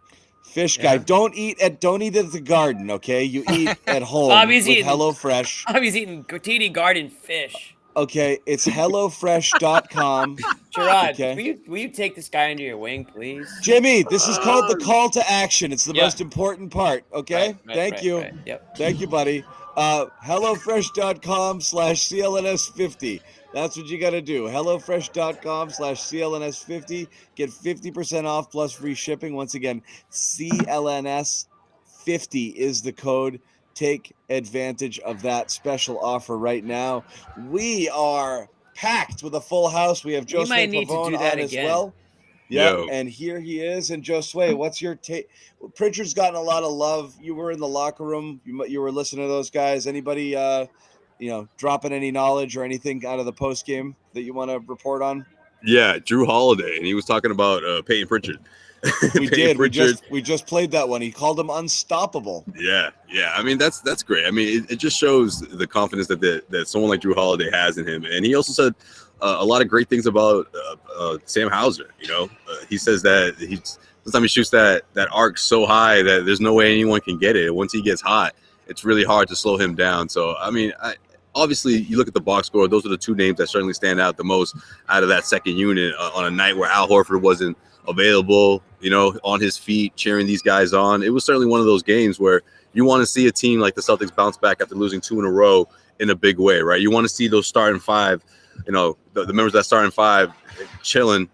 Fish guy. Don't eat at the garden, okay? You eat at home with HelloFresh. Bobby's eating TD Garden fish. Okay, it's HelloFresh.com. Sherrod, okay. will you take this guy under your wing, please? Jimmy, this is called the call to action. It's the most important part, okay? Thank you. Right. Yep. Thank you, buddy. HelloFresh.com/CLNS50. That's what you got to do. HelloFresh.com/CLNS50. Get 50% off plus free shipping. Once again, CLNS50 is the code. Take advantage of that special offer right now. We are packed with a full house. We have Josue Pavon on as well. Yeah, and here he is. And Josue, what's your take? Pritchard's gotten a lot of love. You were in the locker room. You were listening to those guys. Anybody dropping any knowledge or anything out of the post game that you want to report on? Yeah, Jrue Holiday, and he was talking about Payton Pritchard. We did. We just played that one. He called him unstoppable. Yeah. I mean, that's great. I mean, it just shows the confidence that someone like Jrue Holiday has in him. And he also said a lot of great things about Sam Hauser. He says that sometimes he shoots that arc so high that there's no way anyone can get it. And once he gets hot, it's really hard to slow him down. So, I mean, obviously, you look at the box score, those are the two names that certainly stand out the most out of that second unit on a night where Al Horford wasn't available, on his feet, cheering these guys on. It was certainly one of those games where you want to see a team like the Celtics bounce back after losing 2 in a row in a big way, right? You want to see those starting five, the members of that starting five chilling,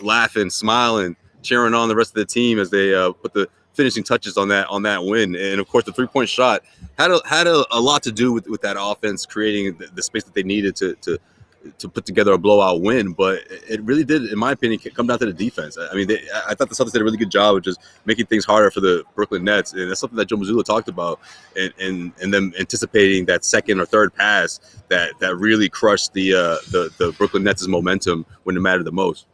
laughing, smiling, cheering on the rest of the team as they put the finishing touches on that win. And of course, the 3-point shot had a lot to do with that offense creating the space that they needed to put together a blowout win. But it really did, in my opinion, come down to the defense. I mean, I thought the Celtics did a really good job of just making things harder for the Brooklyn Nets, and that's something that Joe Mazzulla talked about, and them anticipating that second or third pass that really crushed the Brooklyn Nets' momentum when it mattered the most.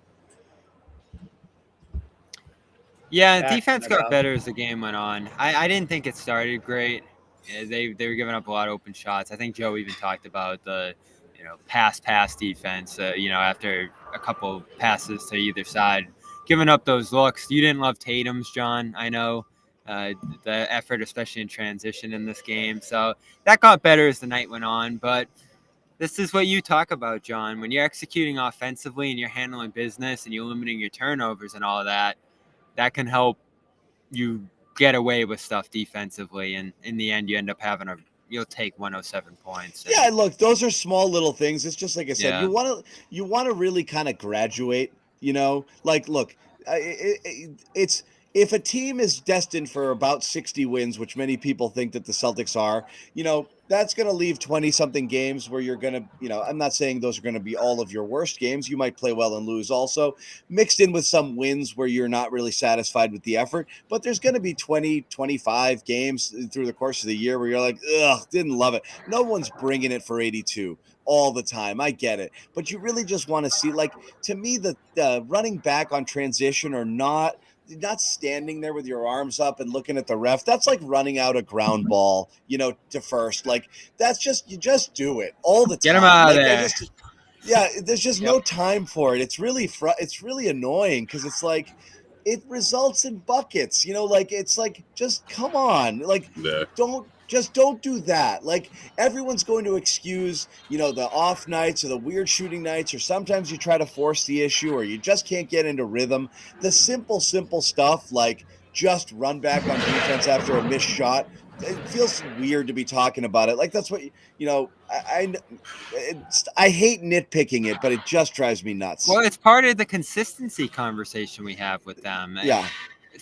Yeah, defense got better as the game went on. I didn't think it started great. Yeah, they were giving up a lot of open shots. I think Joe even talked about the pass defense. After a couple passes to either side, giving up those looks. You didn't love Tatum's, John. I know the effort, especially in transition in this game. So that got better as the night went on. But this is what you talk about, John. When you're executing offensively and you're handling business and you're limiting your turnovers and all of that, that can help you get away with stuff defensively. And in the end, you end up you'll take 107 points. Yeah, look, those are small little things. It's just like I said, you want to really kind of graduate, like, look, it's, if a team is destined for about 60 wins, which many people think that the Celtics are, that's going to leave 20-something games where you're going to, I'm not saying those are going to be all of your worst games. You might play well and lose also, mixed in with some wins where you're not really satisfied with the effort. But there's going to be 20, 25 games through the course of the year where you're like, ugh, didn't love it. No one's bringing it for 82 all the time. I get it. But you really just want to see, like, to me, the running back on transition or not standing there with your arms up and looking at the ref. That's like running out a ground ball, to first. Like, that's just, you just do it all the time. Get him out of there. There's just no time for it. It's really annoying because it's like, it results in buckets, it's like, just come on. Like, don't do that. Like, everyone's going to excuse, the off nights or the weird shooting nights, or sometimes you try to force the issue or you just can't get into rhythm. The simple stuff, like just run back on defense after a missed shot. It feels weird to be talking about it. Like, that's what, I hate nitpicking it, but it just drives me nuts. Well, it's part of the consistency conversation we have with them. Yeah.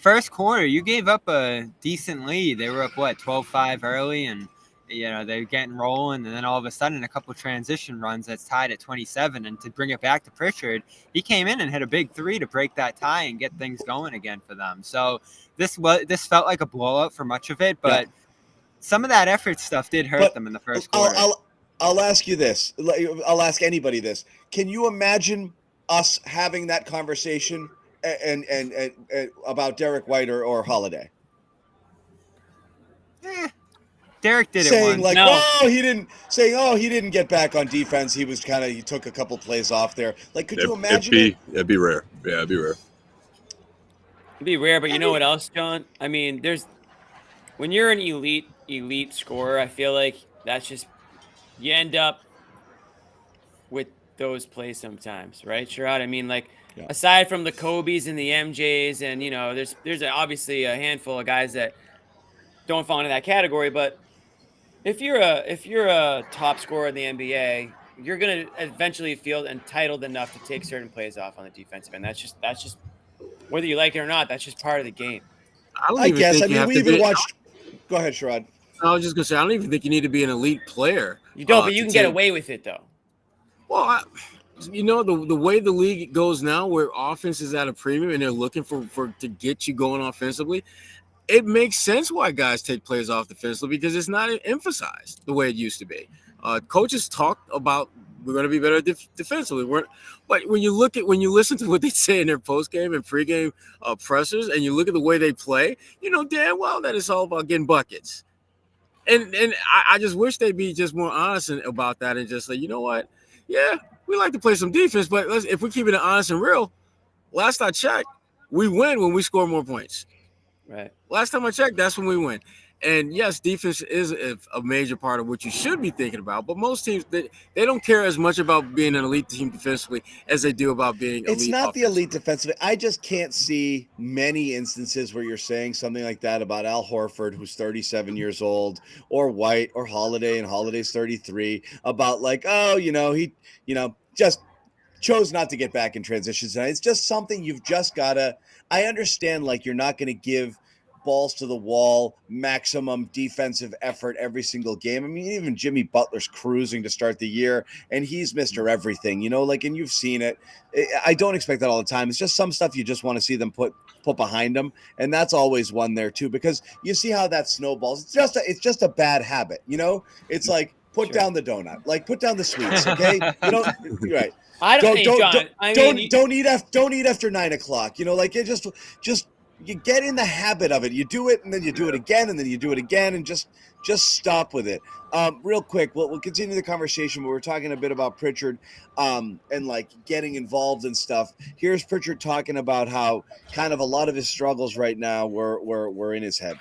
First quarter, you gave up a decent lead. They were up 12-5 early, and they're getting rolling, and then all of a sudden, a couple transition runs that's tied at 27. And to bring it back to Pritchard, he came in and hit a big three to break that tie and get things going again for them. So this felt like a blowout for much of it, but some of that effort stuff did hurt them in the first quarter. I'll ask you this. I'll ask anybody this. Can you imagine us having that conversation and about Derek White or Holiday? Derek did saying it like, no. he didn't get back on defense. He took a couple plays off there. Like, could you imagine it'd be rare. Yeah, it'd be rare. It'd be rare, but you know what else, John? I mean, when you're an elite scorer, I feel like that's just, you end up with those plays sometimes, right, Sherrod? I mean, like, aside from the Kobe's and the MJs, and there's obviously a handful of guys that don't fall into that category, but if you're a top scorer in the NBA, you're gonna eventually feel entitled enough to take certain plays off on the defensive end. That's just whether you like it or not. That's just part of the game. I guess. I mean, we even watched. Go ahead, Sherrod. I was just gonna say, I don't even think you need to be an elite player. You don't, but you can get away with it though. Well, the way the league goes now, where offense is at a premium and they're looking for to get you going offensively, it makes sense why guys take plays off defensively because it's not emphasized the way it used to be. Coaches talk about we're going to be better defensively. But when you listen to what they say in their post-game and pre-game pressers, and you look at the way they play, you know damn well that it's all about getting buckets. And I just wish they'd be just more honest about that and just say, you know what? Yeah, we like to play some defense, but if we keep it honest and real, last I checked, we win when we score more points. Right. Last time I checked, that's when we win. And yes, defense is a major part of what you should be thinking about. But most teams, they don't care as much about being an elite team defensively as they do about being elite. It's not the elite defensively. I just can't see many instances where you're saying something like that about Al Horford, who's 37 years old, or White, or Holiday, and Holiday's 33, about like, he just chose not to get back in transition tonight. It's just something you've just got to – I understand, like, you're not going to give balls to the wall, maximum defensive effort every single game. I mean, even Jimmy Butler's cruising to start the year, and he's Mr. Everything, you know, like, and you've seen it. I don't expect that all the time. It's just some stuff you just want to see them put behind them, and that's always one there too, because you see how that snowballs. It's just a bad habit, you know. It's like put down the donut, like put down the sweets, okay? You don't, right? Don't eat after 9 o'clock. You know, like it just you get in the habit of it. You do it, and then you do it again, and then you do it again, and just stop with it. Real quick, we'll continue the conversation, but we're talking a bit about Pritchard and like getting involved and stuff. Here's Pritchard talking about how kind of a lot of his struggles right now were in his head.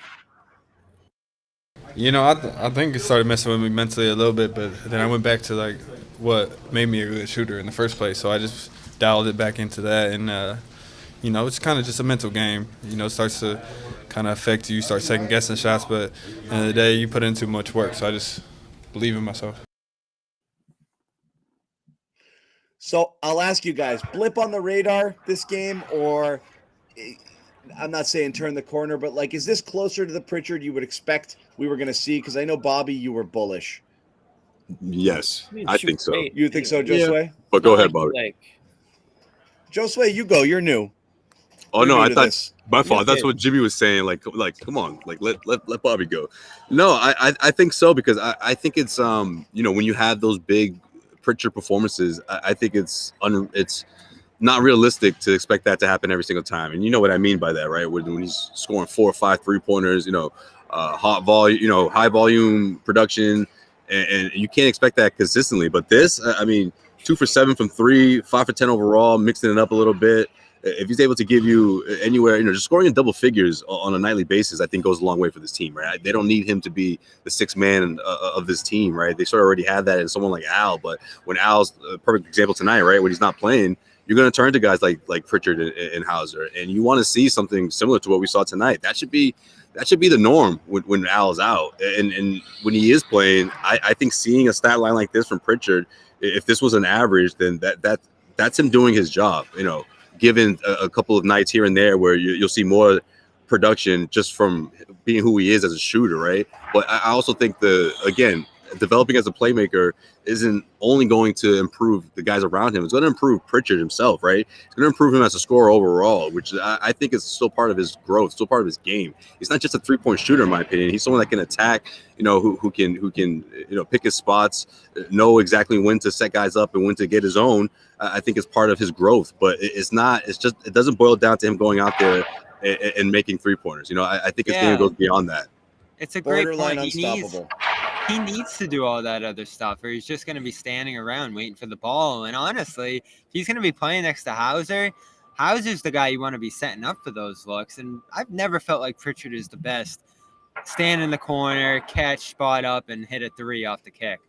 You know, I think it started messing with me mentally a little bit, but then I went back to like what made me a good shooter in the first place. So I just dialed it back into that, and you know, it's kind of just a mental game. You know, it starts to kind of affect you. You start second guessing shots, but at the end of the day, you put in too much work. So I just believe in myself. So I'll ask you guys: blip on the radar this game, or I'm not saying turn the corner, but like, is this closer to the Pritchard you would expect we were going to see? Because I know, Bobby, you were bullish. Yes, I think so. You think so, Josue? Yeah. But go ahead, Bobby. Josue, you go. You're new. Oh no, I thought my fault. That's what Jimmy was saying. Like, come on, like let Bobby go. No, I think so, because I think it's you know, when you have those big Pritchard performances, I think it's not realistic to expect that to happen every single time. And you know what I mean by that, right? When he's scoring 4 or 5 3-pointers, you know, high volume production, and you can't expect that consistently. But this, I mean, 2 for 7 from 3, 5 for 10 overall, mixing it up a little bit. If he's able to give you anywhere, you know, just scoring in double figures on a nightly basis, I think goes a long way for this team, right? They don't need him to be the sixth man of this team, right? They sort of already had that in someone like Al, but when Al's a perfect example tonight, right, when he's not playing, you're going to turn to guys like Pritchard and Hauser, and you want to see something similar to what we saw tonight. That should be the norm when Al's out, and when he is playing, I think seeing a stat line like this from Pritchard, if this was an average, then that's him doing his job, you know. Given a couple of nights here and there where you'll see more production just from being who he is as a shooter, right? But I also think developing as a playmaker isn't only going to improve the guys around him. It's going to improve Pritchard himself, right? It's going to improve him as a scorer overall, which I think is still part of his growth, still part of his game. He's not just a 3-point shooter, in my opinion. He's someone that can attack, you know, who can you know, pick his spots, know exactly when to set guys up and when to get his own. I think it's part of his growth, but it doesn't boil down to him going out there and making 3-pointers. You know, I think his game goes beyond that. It's a great Borderline point. He needs to do all that other stuff, or he's just going to be standing around waiting for the ball. And honestly, he's going to be playing next to Hauser. Hauser's the guy you want to be setting up for those looks. And I've never felt like Pritchard is the best. Stand in the corner, catch, spot up, and hit a 3 off the kick.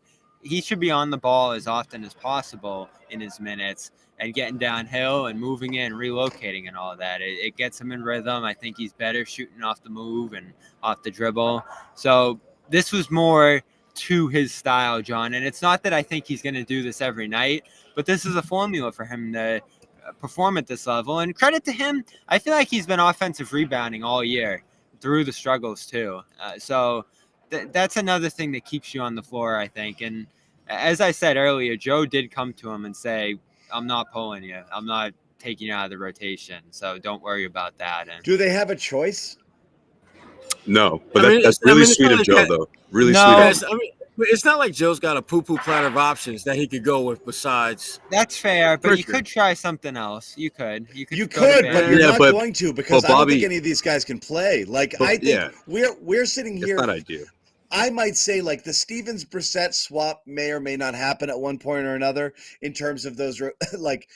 He should be on the ball as often as possible in his minutes and getting downhill and moving in, relocating and all of that. It gets him in rhythm. I think he's better shooting off the move and off the dribble. So this was more to his style, John. And it's not that I think he's going to do this every night, but this is a formula for him to perform at this level. And credit to him, I feel like he's been offensive rebounding all year through the struggles too. So that's another thing that keeps you on the floor, I think. And as I said earlier, Joe did come to him and say, I'm not pulling you. I'm not taking you out of the rotation. So don't worry about that. And do they have a choice? No, but that's really sweet of Joe, though. Really sweet. It's not like Joe's got a poo-poo platter of options that he could go with besides. That's fair, but you could try something else. You could, but you're not going to, because I don't think any of these guys can play. Like, I think we're sitting here. It's not ideal. I might say, like, the Stevens-Brissett swap may or may not happen at one point or another in terms of those, like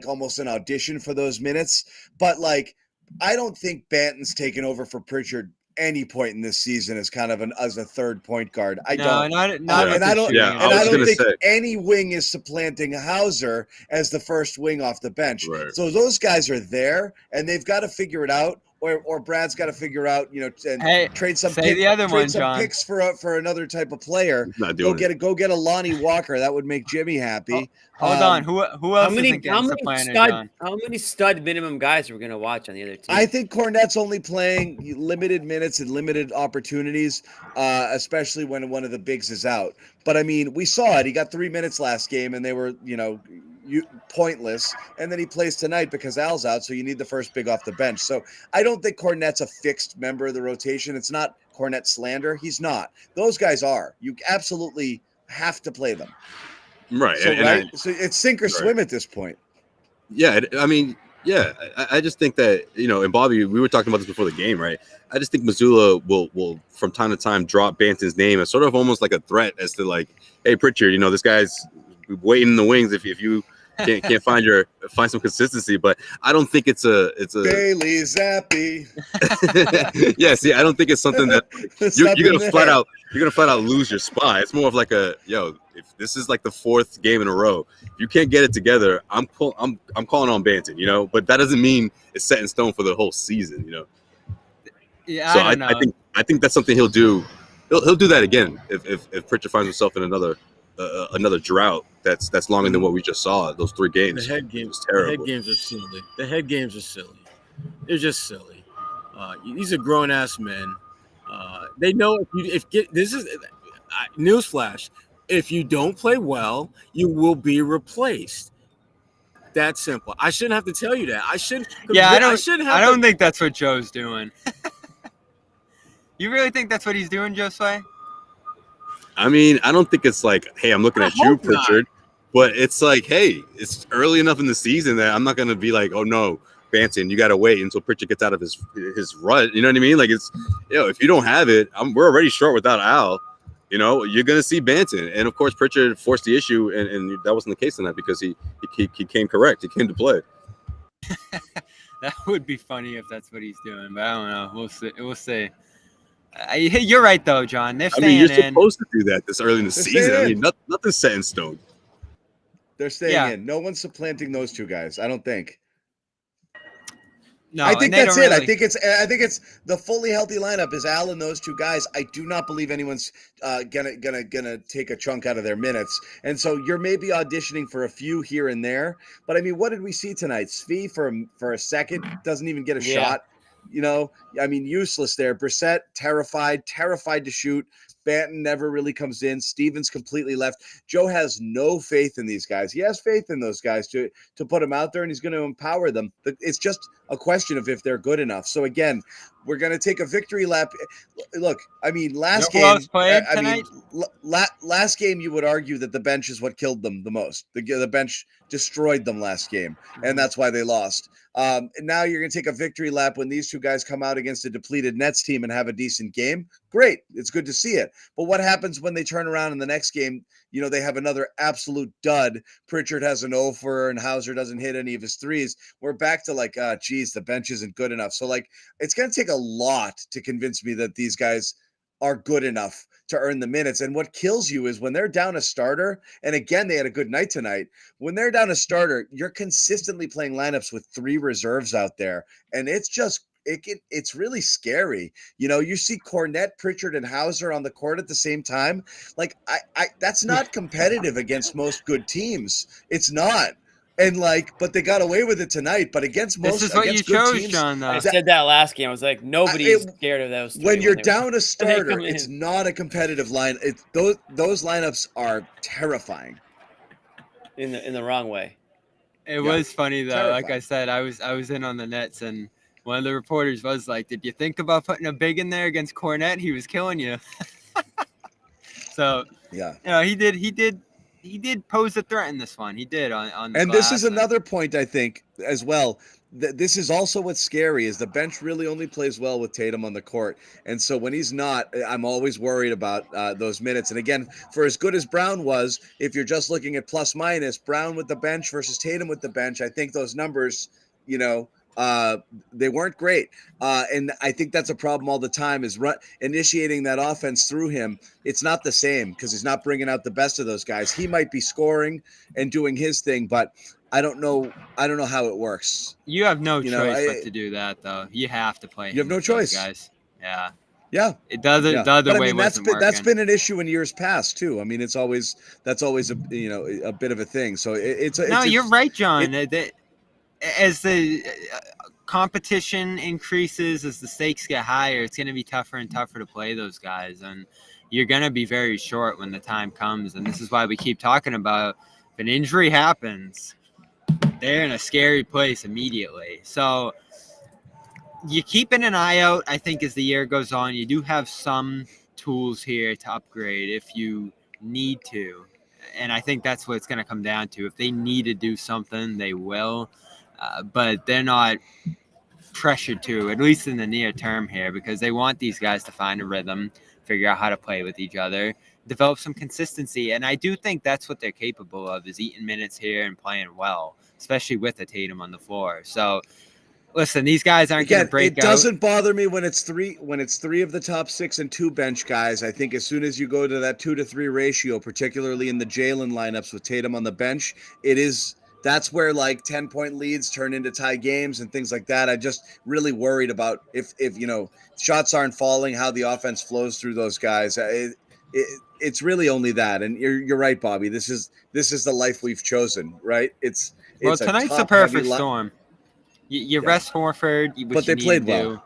almost an audition for those minutes. But, like, I don't think Banton's taken over for Pritchard any point in this season as kind of as a third point guard. I don't think any wing is supplanting Hauser as the first wing off the bench. Right. So those guys are there, and they've got to figure it out. or Brad's got to figure out, and Hey, trade some John. picks for another type of player. He's not doing Go get a Lonnie Walker. That would make Jimmy happy. Hold on. Who else isn't getting some planner, John? How many stud minimum guys are we going to watch on the other team? I think Kornet's only playing limited minutes and limited opportunities, especially when one of the bigs is out. But I mean, we saw it. He got 3 minutes last game, and they were, pointless. And then he plays tonight because Al's out, so you need the first big off the bench. So I don't think Kornet's a fixed member of the rotation. It's not Kornet slander. He's not. Those guys are. You absolutely have to play them. Right. So it's sink or swim at this point. Yeah. I mean, yeah, I just think that, and Bobby, we were talking about this before the game, right? I just think Mazzulla will from time to time drop Banton's name as sort of almost like a threat as to like, hey, Pritchard, this guy's waiting in the wings if you can't find some consistency. But I don't think it's a Bailey Zappi. Yeah, see, I don't think it's something that you're gonna flat out lose your spot. It's more of like if this is like the fourth game in a row, if you can't get it together, I'm calling on Banton, but that doesn't mean it's set in stone for the whole season, Yeah, so I don't know. I think that's something he'll do. He'll do that again if Pritchard finds himself in another drought that's longer than what we just saw. Those 3 games. The head games. Terrible. The head games are silly. They're just silly. These are grown ass men. They know newsflash. If you don't play well, you will be replaced. That simple. I shouldn't have to tell you that. I shouldn't. Yeah, I don't think that's what Joe's doing. You really think that's what he's doing, Josue? I mean, I don't think it's like, hey, I'm looking at you, Pritchard, but it's like, hey, it's early enough in the season that I'm not going to be like, oh no, Banton, you got to wait until Pritchard gets out of his rut. You know what I mean? Like it's, if you don't have it, we're already short without Al. You're going to see Banton, and of course Pritchard forced the issue, and that wasn't the case tonight because he came correct. He came to play. That would be funny if that's what he's doing, but I don't know. We'll see. You're right though, John. They're staying you're supposed to do that this early in the season. I mean, nothing's set in stone. They're staying in. No one's supplanting those 2 guys. I don't think. No, I think that's it. I think it's the fully healthy lineup is Al and those 2 guys. I do not believe anyone's gonna take a chunk out of their minutes. And so you're maybe auditioning for a few here and there. But I mean, what did we see tonight? Svi for a second doesn't even get a shot. Useless there. Brissett, terrified to shoot. Banton never really comes in. Stevens completely left. Joe has no faith in these guys. He has faith in those guys to put them out there, and he's going to empower them. It's just a question of if they're good enough. So again, we're going to take a victory lap. Look, last game. Last game, you would argue that the bench is what killed them the most. The bench destroyed them last game, and that's why they lost. And now you're going to take a victory lap when these 2 guys come out against a depleted Nets team and have a decent game. Great. It's good to see it. But what happens when they turn around in the next game? They have another absolute dud. Pritchard has an 0-for and Hauser doesn't hit any of his threes. We're back to like, the bench isn't good enough. So like, it's going to take a lot to convince me that these guys are good enough to earn the minutes. And what kills you is when they're down a starter, and again, they had a good night tonight. When they're down a starter, you're consistently playing lineups with 3 reserves out there. And it's just, it's really scary. You see Kornet, Pritchard, and Hauser on the court at the same time. Like that's not competitive against most good teams. It's not. And but they got away with it tonight. But against most, this is what you chose, teams, John. I said that last game. I was like, nobody's scared of those. When you're down a starter, it's not a competitive line. Those lineups are terrifying. In the wrong way. It was funny though. Terrifying. Like I said, I was in on the Nets, and one of the reporters was like, "Did you think about putting a big in there against Kornet? He was killing you." So yeah, he did pose a threat in this one. He did on the and this is another point I think as well. This is also what's scary is the bench really only plays well with Tatum on the court. And so when he's not, I'm always worried about those minutes. And again, for as good as Brown was, if you're just looking at plus minus, Brown with the bench versus Tatum with the bench, I think those numbers, They weren't great. And I think that's a problem all the time is initiating that offense through him. It's not the same because he's not bringing out the best of those guys. He might be scoring and doing his thing, but I don't know how it works. You have no choice but to do that, though. You have to play. You have no choice, guys. Yeah. Yeah, it doesn't. Yeah. The other way wasn't working. That's been an issue in years past too. I mean, that's always a bit of a thing. So you're right, John. As the competition increases, as the stakes get higher, it's going to be tougher and tougher to play those guys, and you're going to be very short when the time comes. And this is why we keep talking about if an injury happens, they're in a scary place immediately. So you're keeping an eye out, I think, as the year goes on. You do have some tools here to upgrade if you need to. And I think that's what it's going to come down to. If they need to do something, they will. But they're not pressured to, at least in the near term here, because they want these guys to find a rhythm, figure out how to play with each other, develop some consistency. And I do think that's what they're capable of, is eating minutes here and playing well, especially with the Tatum on the floor. So, listen, these guys aren't going to break out. It doesn't bother me when it's three of the top 6 and 2 bench guys. I think as soon as you go to that 2-to-3 ratio, particularly in the Jalen lineups with Tatum on the bench, that's where like 10-point leads turn into tie games and things like that. I just really worried about if shots aren't falling, how the offense flows through those guys. It's really only that. And you're right, Bobby. This is the life we've chosen, right? It's tonight's the perfect storm. You rest Horford, but they played well.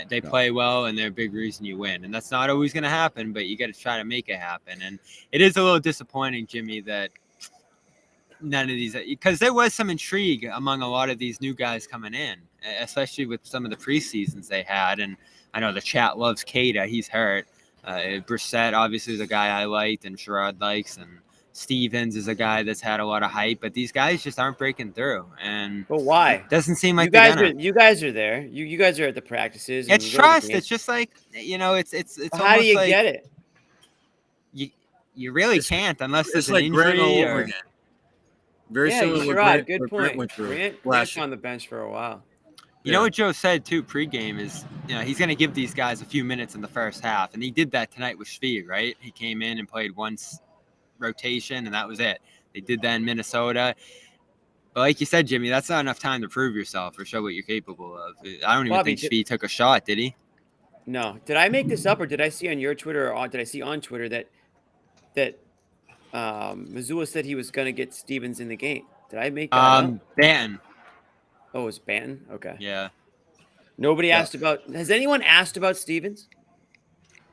They play well, and they're a big reason you win. And that's not always going to happen, but you got to try to make it happen. And it is a little disappointing, Jimmy, that none of these, because there was some intrigue among a lot of these new guys coming in, especially with some of the preseasons they had. And I know the chat loves Kata. He's hurt. Brissett, obviously, is a guy I liked and Sherrod likes, and Stevens is a guy that's had a lot of hype, but these guys just aren't breaking through. But why? It doesn't seem like you guys are there. You guys are at the practices. It's trust. It's just like, it's how do you get it? You really can't unless there's like an injury. Grant all over again. Very similar to Sherrod, good point. Grant on the bench for a while. You know what Joe said too pregame is, he's going to give these guys a few minutes in the first half, and he did that tonight with Svi, right? He came in and played once rotation, and that was it. They did that in Minnesota. But like you said, Jimmy, that's not enough time to prove yourself or show what you're capable of. I don't even think Svi took a shot, did he? No. Did I make this up, or did I see on your Twitter, or did I see on Twitter that Missoula said he was going to get Stevens in the game? Did I make that up? Banton. Oh, it was Banton? Okay. Yeah. Nobody asked about – has anyone asked about Stevens?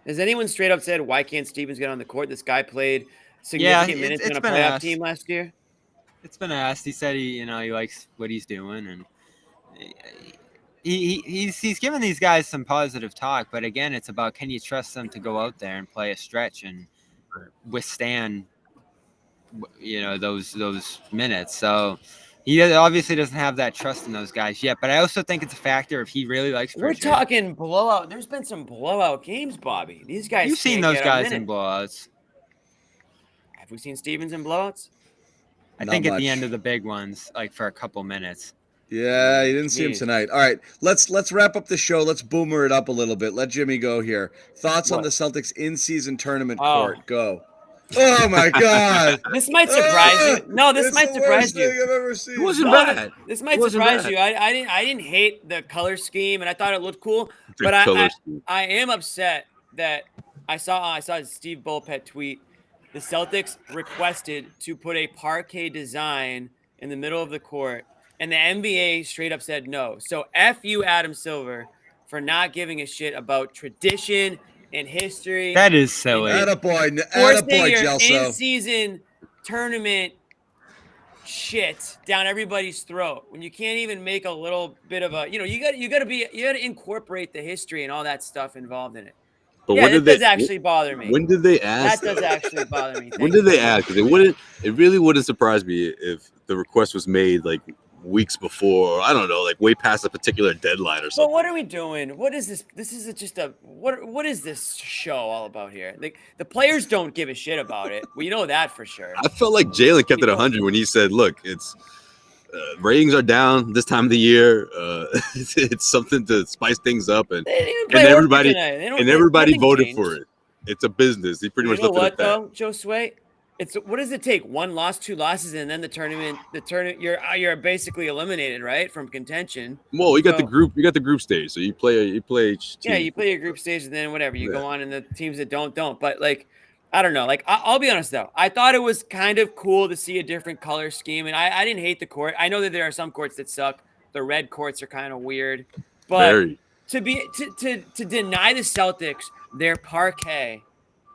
Has anyone straight up said, why can't Stevens get on the court? This guy played significant minutes on a playoff team last year. It's been asked. He said he likes what he's doing, and he's giving these guys some positive talk. But again, it's about, can you trust them to go out there and play a stretch and withstand, those minutes? So he obviously doesn't have that trust in those guys yet. But I also think it's a factor if he really likes Pritchard. We're talking blowout. There's been some blowout games, Bobby. These guys. You've seen those guys in blowouts. Have we seen Stevens in blowouts? I think at the end of the big ones, like for a couple minutes. Yeah, you didn't see him tonight. All right, let's wrap up the show. Let's boomer it up a little bit. Let Jimmy go here. Thoughts on the Celtics in-season tournament court? Go. Oh my God! This might surprise you. No, this might surprise you. I've ever seen. It wasn't bad. This might surprise you. I didn't hate the color scheme, and I thought it looked cool. But I am upset that I saw Steve Bulpett tweet. The Celtics requested to put a parquet design in the middle of the court, and the NBA straight up said no. So F you, Adam Silver, for not giving a shit about tradition and history. That is silly. Attaboy, Gelso. In-season tournament shit down everybody's throat when you can't even make a little bit of a, you got to incorporate the history and all that stuff involved in it. But that does actually bother me. When did they ask? That does actually bother me. When did they ask? Because it really wouldn't surprise me if the request was made like weeks before, or I don't know, like way past a particular deadline or something. But what are we doing? What is this? This is just what is this show all about here? Like, the players don't give a shit about it. We know that for sure. I felt like Jalen kept it 100 when he said, look, it's ratings are down this time of the year. It's something to spice things up, and everybody voted for it. It's a business. He pretty much left it at that. Josue? What does it take? 1 loss, 2 losses, and then the tournament. You're basically eliminated, right, from contention. Well, you got the group. You got the group stage, so you play each team. Yeah, you play your group stage, and then whatever you go on, and the teams that don't. But like, I don't know. Like, I'll be honest though, I thought it was kind of cool to see a different color scheme, and I didn't hate the court. I know that there are some courts that suck. The red courts are kind of weird, but to deny the Celtics their parquet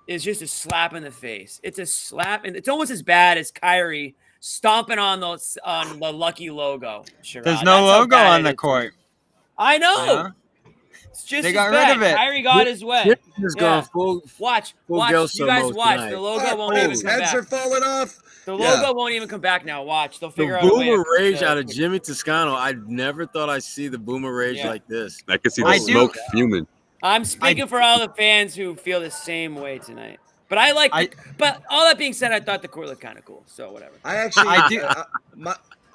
is just a slap in the face. It's a slap, and it's almost as bad as Kyrie stomping on the lucky logo. Sherrod. There's no logo on the court. I know. Yeah. It's just they got rid of it. Kyrie got his way. Gone full, watch. Full You guys watch. Tonight. The logo won't even come back. Heads are falling off. The logo won't even come back now. Watch. They'll figure out the a way. boomer rage out of Jimmy Toscano. I never thought I'd see the boomer rage like this. I could see the smoke fuming. I'm speaking for all the fans who feel the same way tonight. But but all that being said, I thought the court looked kind of cool. So whatever. I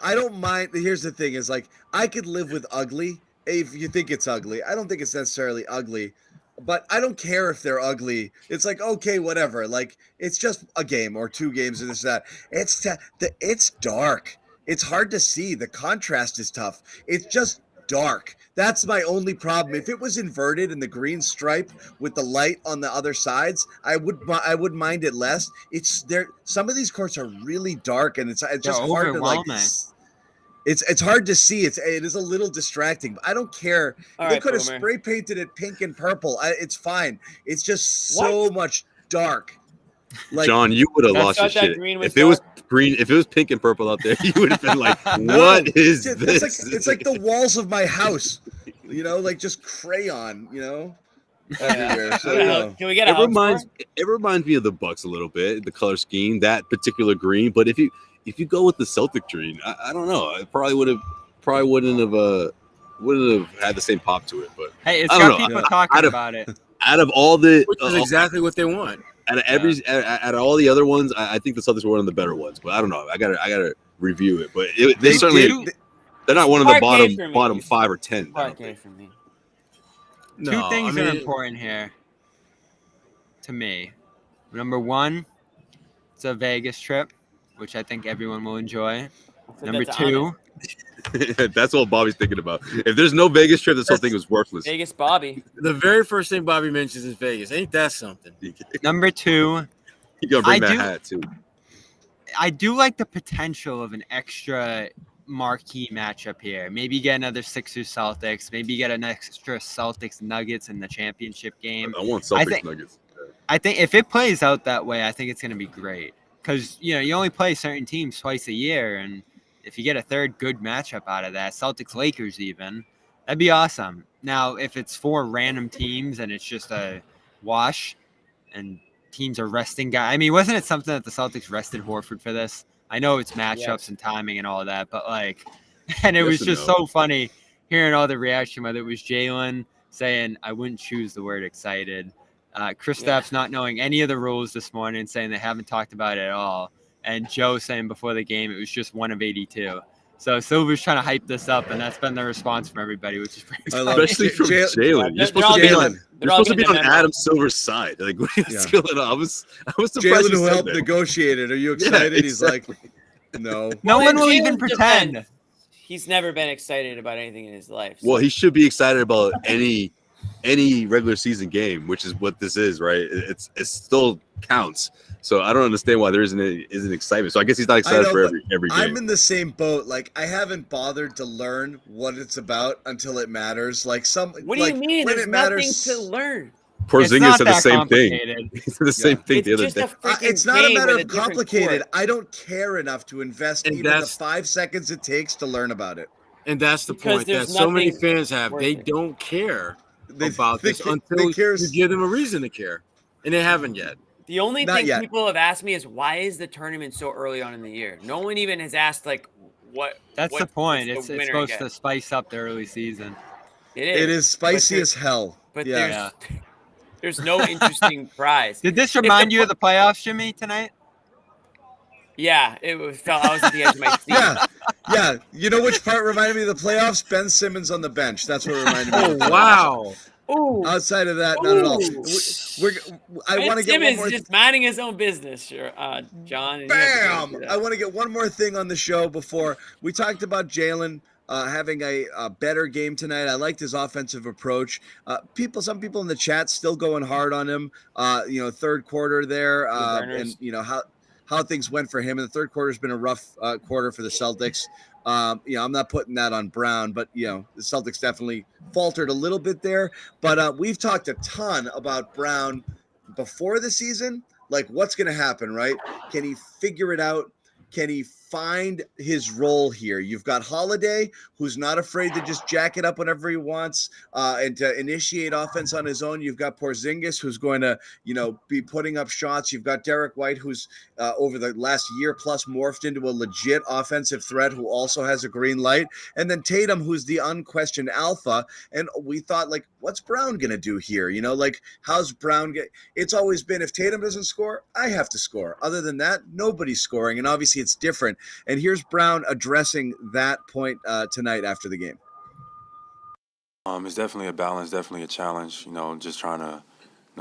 don't mind. Here's the thing: is like I could live with ugly if you think it's ugly. I don't think it's necessarily ugly, but I don't care if they're ugly. It's like okay, whatever. Like it's just a game or 2 games or this or that. It's dark. It's hard to see. The contrast is tough. It's just dark. That's my only problem. If it was inverted and the green stripe with the light on the other sides, I would mind it less. It's there. Some of these courts are really dark, and it's just hard to like. It's hard to see. It is a little distracting. But I don't care. They could have spray painted it pink and purple. It's fine. It's just so much dark. Like, John, you would have lost your shit if it was green. If it was pink and purple out there, you would have been like, "What is this?" It's like the walls of my house, like just crayon, everywhere. So, can we get it reminds me of the Bucks a little bit, the color scheme, that particular green. But if you go with the Celtic green, I don't know. It probably wouldn't have had the same pop to it. But hey, it's got people talking about it. Out of all the, which is exactly what they want. Out of all the other ones, I think the Celtics were one of the better ones. But I don't know. I gotta review it. But they're not one of the bottom 5 or 10. For me. Two things are important here to me. Number 1, it's a Vegas trip, which I think everyone will enjoy. Number 2. That's what Bobby's thinking about. If there's no Vegas trip, this whole thing was worthless. Vegas Bobby. The very first thing Bobby mentions is Vegas. Ain't that something? Number 2. You gotta bring that hat too. I do like the potential of an extra marquee matchup here. Maybe get another Sixers Celtics. Maybe get an extra Celtics Nuggets in the championship game. I want Celtics Nuggets. I think if it plays out that way, I think it's going to be great because you only play certain teams twice a year, and if you get a third good matchup out of that, Celtics Lakers even, that'd be awesome. Now, if it's 4 random teams and it's just a wash, and teams are resting guys. I mean, wasn't it something that the Celtics rested Horford for this? I know it's matchups and timing and all of that, but and it was just so funny hearing all the reaction, whether it was Jalen saying, I wouldn't choose the word excited. Kristaps not knowing any of the rules this morning, saying they haven't talked about it at all. And Joe saying before the game it was just 1 of 82. So Silver's trying to hype this up, and that's been the response from everybody, which is pretty funny. Especially from Jalen. You're supposed to be on Adam Silver's side. Like, what's going on? I was surprised. Jalen, who helped negotiate it. Are you excited? Yeah, exactly. He's like, no. No one will even pretend. He's never been excited about anything in his life. So. Well, he should be excited about any regular season game, which is what this is, right? It still counts. So I don't understand why there isn't excitement. So I guess he's not excited for every game. I'm in the same boat. Like I haven't bothered to learn what it's about until it matters. What do you mean? There's nothing to learn. Porzingis said the same thing. He said the same thing the other day. It's not a matter of complicated. I don't care enough to invest even the 5 seconds it takes to learn about it. And that's the point that so many fans have. They don't care about this until you give them a reason to care. And they haven't yet. The only thing people have asked me is why is the tournament so early on in the year? No one even has asked what. That's the point. It's supposed to spice up the early season. It is spicy as hell. But there's no interesting prize. Did this remind you of the playoffs, Jimmy, tonight? Yeah, I was at the edge of my seat. Yeah, you know which part reminded me of the playoffs? Ben Simmons on the bench. That's what reminded me. Of the playoffs. Wow. Ooh. Outside of that, not at all. I want to get one Simmons more. just minding his own business, sure, John. And Bam! I want to get one more thing on the show before we talked about Jalen having a better game tonight. I liked his offensive approach. Some people in the chat still going hard on him. Third quarter there, and how things went for him. And the third quarter has been a rough quarter for the Celtics. I'm not putting that on Brown, but the Celtics definitely faltered a little bit there. But we've talked a ton about Brown before the season. Like, what's going to happen, right? Can he figure it out? Can he find his role here? You've got Holiday, who's not afraid to just jack it up whenever he wants and to initiate offense on his own. You've got Porzingis, who's going to, be putting up shots. You've got Derek White, who's over the last year plus morphed into a legit offensive threat who also has a green light. And then Tatum, who's the unquestioned alpha. And we thought, like, what's Brown going to do here? How's Brown it's always been, if Tatum doesn't score, I have to score. Other than that, nobody's scoring. And obviously it's different. And here's Brown addressing that point tonight after the game. It's definitely a balance, definitely a challenge, just trying to,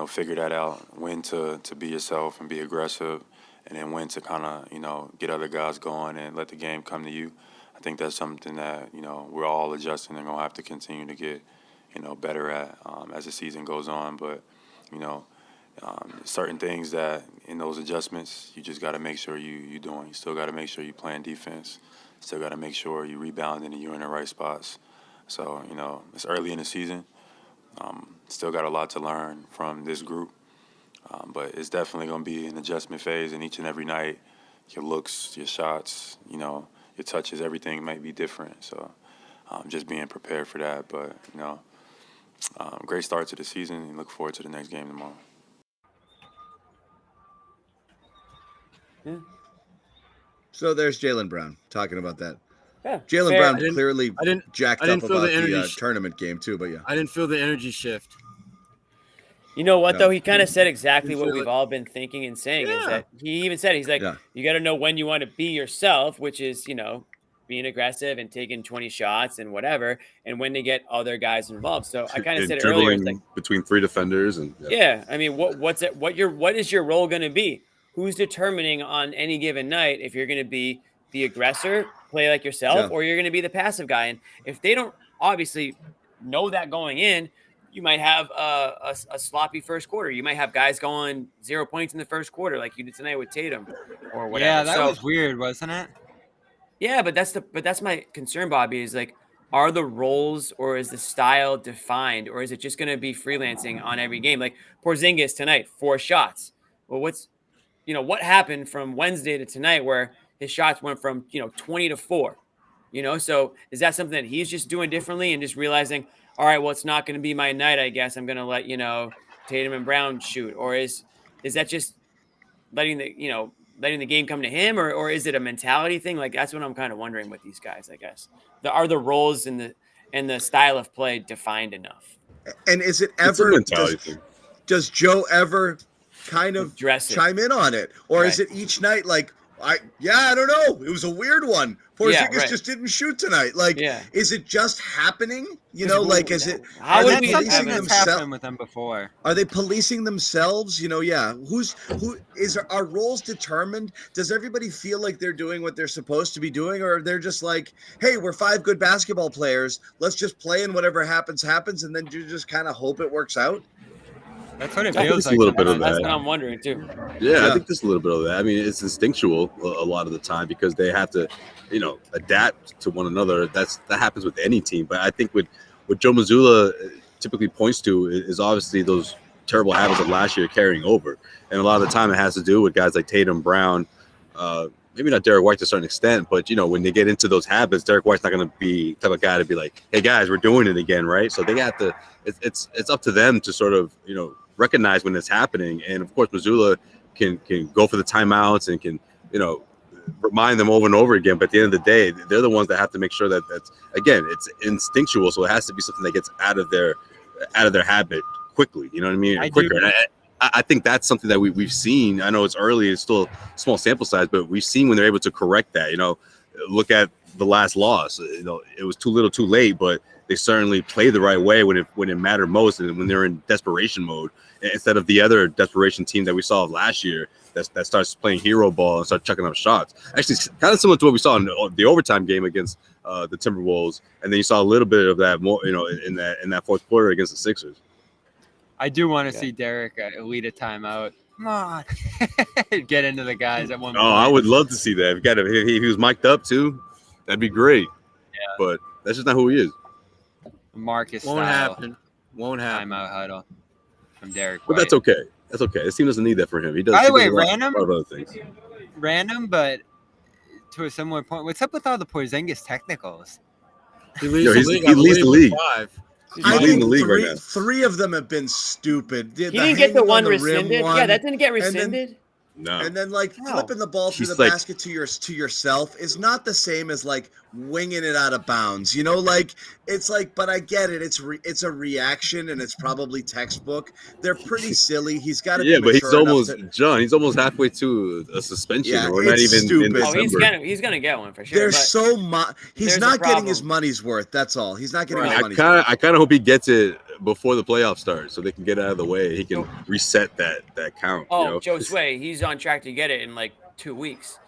figure that out, when to be yourself and be aggressive, and then when to kind of, get other guys going and let the game come to you. I think that's something that, we're all adjusting and going to have to continue to get, better at as the season goes on. But, certain things that in those adjustments, you just got to make sure you're doing. You still got to make sure you're playing defense. Still got to make sure you're rebounding and you're in the right spots. So, it's early in the season. Still got a lot to learn from this group. But it's definitely going to be an adjustment phase, and each and every night, your looks, your shots, your touches, everything might be different. So just being prepared for that. But, great start to the season, and look forward to the next game tomorrow. Yeah. So there's Jaylen Brown talking about that. Yeah, Jaylen Brown clearly jacked I didn't up feel about the energy tournament game too, but yeah. I didn't feel the energy shift. You know what, No. though? He kind of said exactly what feel we've it. all been thinking and saying is Yeah. that he even said, he's like, you got to know when you want to be yourself, which is, being aggressive and taking 20 shots and whatever, and when to get other guys involved. So I kind of said it earlier. It's like, between three defenders and I mean, what is your role going to be? Who's determining on any given night if you're going to be the aggressor, play like yourself, or you're going to be the passive guy? And if they don't obviously know that going in, you might have a sloppy first quarter. You might have guys going 0 points in the first quarter, like you did tonight with Tatum, or whatever. Yeah, that was weird, wasn't it? Yeah, but that's my concern, Bobby. Is like, are the roles or is the style defined, or is it just going to be freelancing on every game? Like Porzingis tonight, 4 shots. Well, what happened from Wednesday to tonight where his shots went from 20 to 4? So is that something that he's just doing differently and just realizing, all right, well, it's not going to be my night, I guess I'm going to let Tatum and Brown shoot, or is that just letting the game come to him, or is it a mentality thing? Like, that's what I'm kind of wondering with these guys, I guess. Are the roles and the style of play defined enough? And is it ever does Joe ever kind of chime in on it, or is it each night like, I don't know, it was a weird one. Porzingis just didn't shoot tonight. Like, is it just happening? Is it? How would we policing themselves with them before? Are they policing themselves? Who is our roles determined? Does everybody feel like they're doing what they're supposed to be doing, or they're just like, hey, we're 5 good basketball players, let's just play, and whatever happens, and then you just kind of hope it works out? That's what it feels like. A little bit of that. That's what I'm wondering too. Yeah, I think there's a little bit of that. I mean, it's instinctual a lot of the time because they have to, adapt to one another. That happens with any team. But I think what Joe Mazzulla typically points to is obviously those terrible habits of last year carrying over. And a lot of the time it has to do with guys like Tatum, Brown, maybe not Derek White to a certain extent, but, when they get into those habits, Derek White's not going to be the type of guy to be like, hey, guys, we're doing it again, right? So they have to – it's up to them to sort of, recognize when it's happening. And, of course, Mazzulla can go for the timeouts and can, remind them over and over again. But at the end of the day, they're the ones that have to make sure that's, again, it's instinctual. So it has to be something that gets out of their habit quickly. You know what I mean? Quicker. And I think that's something that we've seen. I know it's early, it's still a small sample size, but we've seen when they're able to correct that. look at the last loss. It was too little, too late, but they certainly played the right way when it mattered most, and when they're in desperation mode, instead of the other desperation team that we saw last year that starts playing hero ball and start chucking up shots. Actually, kind of similar to what we saw in the overtime game against the Timberwolves, and then you saw a little bit of that more, in that fourth quarter against the Sixers. I do want to see Derek lead a timeout. Come on, get into the guys at one point. Oh, I would love to see that. If he was mic'd up too, that'd be great. Yeah, but that's just not who he is. Marcus Won't style. happen. Won't happen. Timeout huddle from Derek. But that's okay. That's okay. This team doesn't need that for him. He does. By the way, a lot of other things. Random, but to a similar point. What's up with all the Porzingis technicals? He leads the league. I leading think the league right now. Three of them have been stupid. He didn't get the one rescinded. Yeah, that didn't get rescinded. No. And then flipping the ball through the basket to yourself is not the same as winging it out of bounds. It's but I get it. It's a reaction, and it's probably textbook. They're pretty silly. He's got to be but he's mature almost enough he's almost halfway to a suspension. Yeah, We're not even stupid. in December. He's gonna get one for sure. He's not getting his money's worth. That's all. He's not getting his money's worth. I kind of hope he gets it before the playoffs start, so they can get out of the way. He can reset that count. Oh, Josue, he's on track to get it in 2 weeks.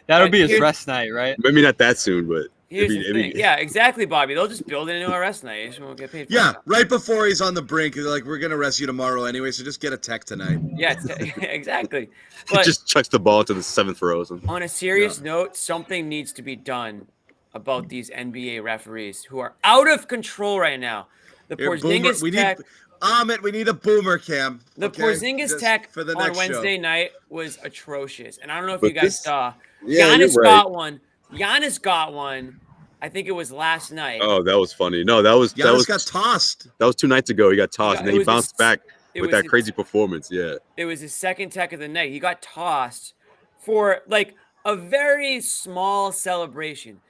That'll be his rest night, right? Maybe not that soon, but yeah, exactly, Bobby. They'll just build it into a rest night. He just won't get paid. Right before he's on the brink, they're like, "We're gonna rest you tomorrow anyway, so just get a tech tonight." Yeah, exactly. He just chucks the ball to the seventh row. On a serious note, something needs to be done about these NBA referees who are out of control right now. The Porzingis tech. We need a boomer cam. The Porzingis tech for the on Wednesday night was atrocious, and I don't know if you guys saw. Giannis got one. Giannis got one. I think it was last night. Oh, that was funny. No, Giannis got tossed. That was 2 nights ago. He got tossed, and then he bounced back with that crazy performance. Yeah. It was his second tech of the night. He got tossed for a very small celebration.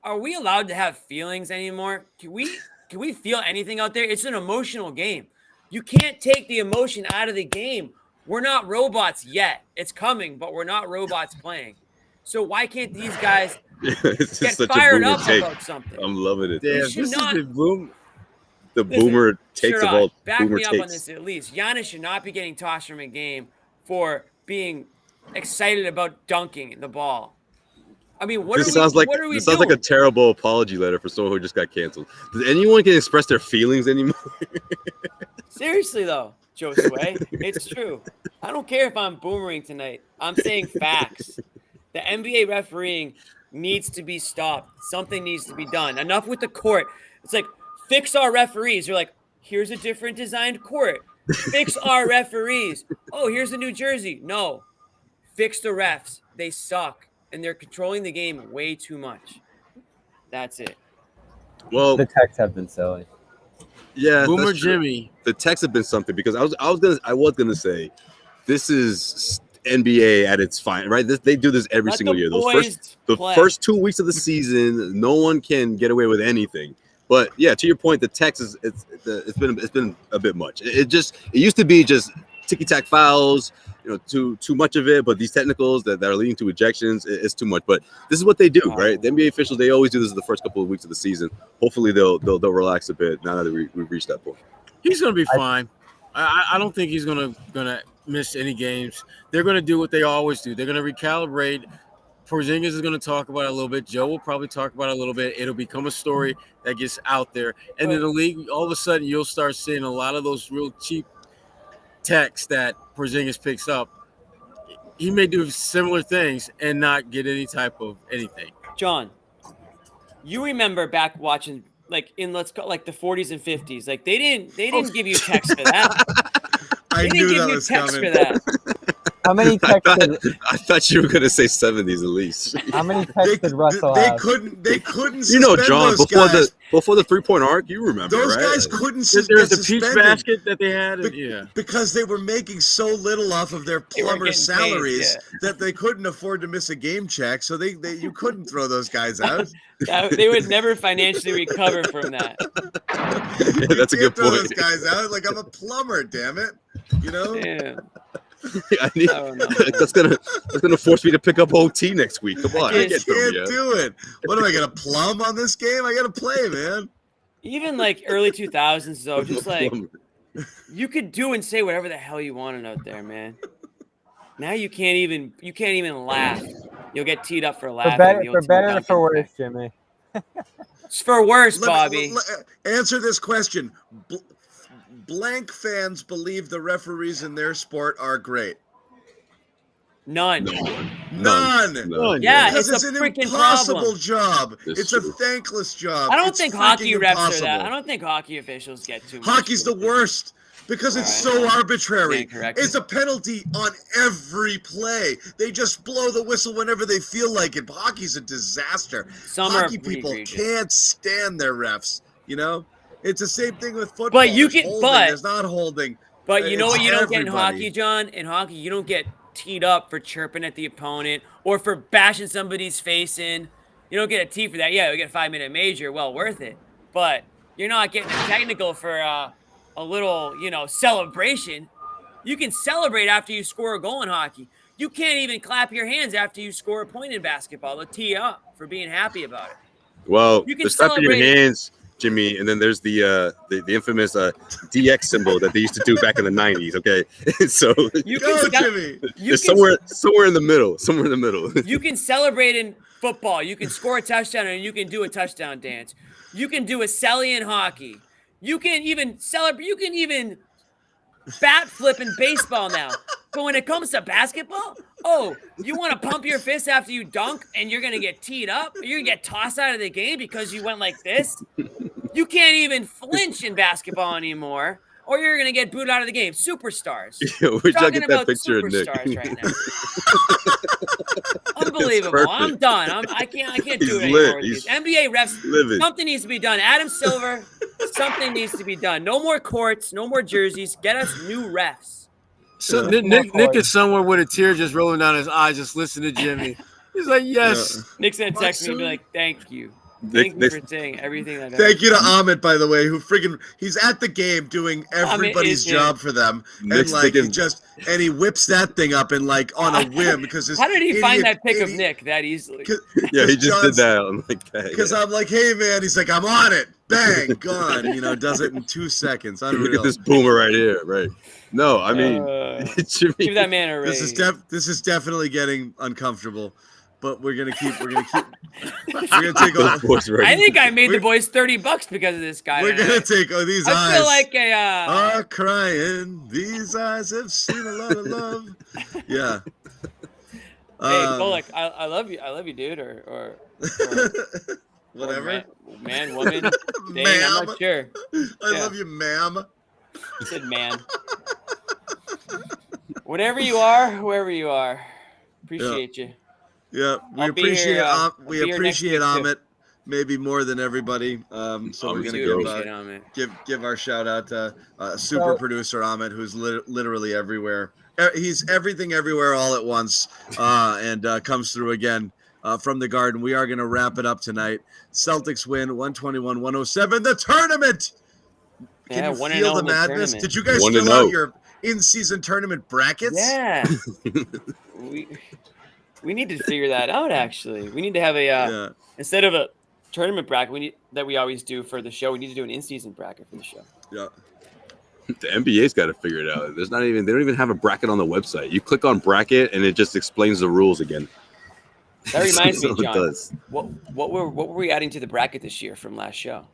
Are we allowed to have feelings anymore? Can we feel anything out there? It's an emotional game. You can't take the emotion out of the game. We're not robots yet. It's coming, but we're not robots playing. So why can't these guys get fired up about something? I'm loving it. Damn, this is the boomer takes of all back boomer me up takes. on this at least. Giannis should not be getting tossed from a game for being excited about dunking the ball. I mean, what sounds like a terrible apology letter for someone who just got canceled. Does anyone can express their feelings anymore? Seriously though, Josue, it's true. I don't care if I'm boomering tonight. I'm saying facts. The NBA refereeing needs to be stopped. Something needs to be done. Enough with the court. It's fix our referees. You're here's a different designed court. Fix our referees. Oh, here's a New Jersey. No. Fix the refs. They suck. And they're controlling the game way too much. That's it. Well, the techs have been silly. Yeah, Boomer Jimmy. The techs have been something because I was gonna say this is NBA at its fine, right? They do this every single year. The first 2 weeks of the season, no one can get away with anything. But yeah, to your point, the techs it's been a bit much. It used to be just ticky-tack fouls. Too much of it, but these technicals that are leading to ejections, it's too much. But this is what they do, right? The NBA officials, they always do this in the first couple of weeks of the season. Hopefully, they'll relax a bit now that we've reached that point. He's gonna be fine. I don't think he's gonna miss any games. They're gonna do what they always do. They're gonna recalibrate. Porzingis is gonna talk about it a little bit. Joe will probably talk about it a little bit. It'll become a story that gets out there, and in the league, all of a sudden, you'll start seeing a lot of those real cheap techs that Porzingis picks up. He may do similar things and not get any type of anything. John, you remember back watching the 40s and 50s. They didn't give you techs for that. I knew that was coming. For that. How many techs I thought you were going to say 70s at least. How many techs did Russell have? They couldn't John, those guys. before the three-point arc, you remember, those right? guys couldn't There's the peach basket that they had. Because they were making so little off of their plumber salaries that they couldn't afford to miss a game check, so you couldn't throw those guys out. They would never financially recover from that. Yeah, that's a good point. Throw those guys out. I'm a plumber, damn it. Yeah. That's gonna force me to pick up OT next week. Come on, I can't do it. What am I gonna plumb on this game? I gotta play, man. Even like early 2000s though, just like you could do and say whatever the hell you wanted out there, man. Now you can't even laugh. You'll get teed up for laughing. For better or for worse, Jimmy. It's for worse, Bobby. Answer this question. Blank fans believe the referees in their sport are great. None. Yeah, because it's an impossible job. It's a thankless job. I don't think hockey refs are that. I don't think hockey officials get too much. Hockey's the worst because it's so arbitrary. It's a penalty on every play. They just blow the whistle whenever they feel like it. Hockey's a disaster. Hockey people can't stand their refs, you know? It's the same thing with football. But you can, there's not holding. But you know what you don't get in hockey, John? In hockey, you don't get teed up for chirping at the opponent or for bashing somebody's face in. You don't get a tee for that. Yeah, you get a 5-minute major. Well, worth it. But you're not getting a technical for a little, celebration. You can celebrate after you score a goal in hockey. You can't even clap your hands after you score a point in basketball. They'll tee you up for being happy about it. Well, there's clapping your hands, Jimmy, and then there's the infamous DX symbol that they used to do back in the 90s. Okay, so Jimmy. Somewhere in the middle. You can celebrate in football. You can score a touchdown and you can do a touchdown dance. You can do a celly in hockey. You can even celebrate. You can even bat flip in baseball now. But when it comes to basketball, you want to pump your fist after you dunk and you're going to get teed up? You're going to get tossed out of the game because you went like this? You can't even flinch in basketball anymore, or you're going to get booed out of the game. Superstars. We're talking about picture of Nick. Right now. Unbelievable. I'm done. I can't do it anymore with these. NBA refs, something needs to be done. Adam Silver, something needs to be done. No more courts, no more jerseys. Get us new refs. So Nick is somewhere with a tear just rolling down his eye, just listening to Jimmy. He's like, yes. Nick's going to text me and be like, thank you. Thank you for saying everything. Thank you to Amit, by the way, who he's at the game doing everybody's job for them, and he whips that thing up and on a whim because how did he find that pic of Nick that easily? Yeah, he just did that on that. Because I'm like, hey man, he's like, I'm on it, bang, gone. Does it in 2 seconds. Unreal. Look at this boomer right here, right? No, I mean, give that man a raise. This is definitely getting uncomfortable. But we're gonna take over. I think I made the boys $30 because of this guy. We're gonna take these eyes. I feel like are crying. These eyes have seen a lot of love. Yeah. Hey, Bullock, I love you. I love you, dude. Or whatever. Or man, woman. Dang, I'm not sure. I love you, ma'am. You said man. Whatever you are, whoever you are, appreciate you. Yeah, we appreciate Amit maybe more than everybody. So we're gonna give our shout out to super producer Amit, who's literally everywhere. He's everything everywhere all at once, and comes through again from the Garden. We are gonna wrap it up tonight. Celtics win 121-107. The tournament. Can you feel the madness? Did you guys fill out your in-season tournament brackets? Yeah. We need to figure that out. Actually, we need to have a instead of a tournament bracket that we always do for the show. We need to do an in-season bracket for the show. Yeah, the NBA's got to figure it out. They don't even have a bracket on the website. You click on bracket and it just explains the rules again. That reminds me, John. What were we adding to the bracket this year from last show?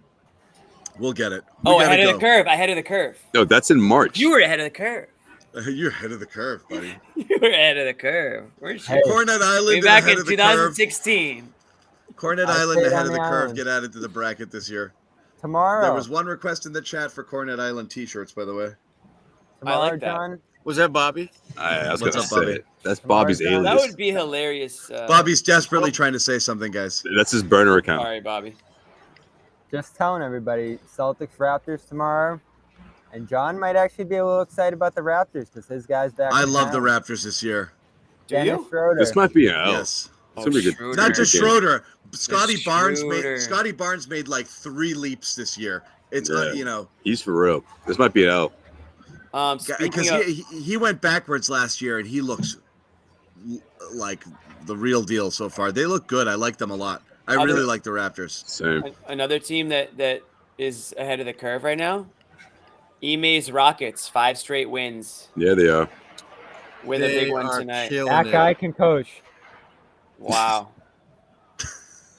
We'll get it. Ahead of the curve. Ahead of the curve. No, that's in March. You were ahead of the curve. You're ahead of the curve, buddy. You were ahead of the curve. Where's Kornet Island? Way back in 2016. Kornet Island ahead of the curve. Get added to the bracket this year. Tomorrow. There was one request in the chat for Kornet Island T-shirts, by the way. Tomorrow, I like that. John. Was that Bobby? I was going to say that's Bobby's alias. That would be hilarious. Bobby's desperately trying to say something, guys. That's his burner account. Sorry, Bobby. Just telling everybody, Celtics Raptors tomorrow. And John might actually be a little excited about the Raptors because his guy's back. I love the Raptors this year. Dennis Schroeder. This might be an L. Yes. Good. Not just Schroeder. Scotty Barnes made like 3 leaps this year. It's he's for real. This might be an L. Because he went backwards last year, and he looks like the real deal so far. They look good. I like them a lot. I really like the Raptors. Same. Another team that is ahead of the curve right now. Ime's Rockets, 5 straight wins. Yeah, they are. With a big one tonight. That guy can coach. Wow.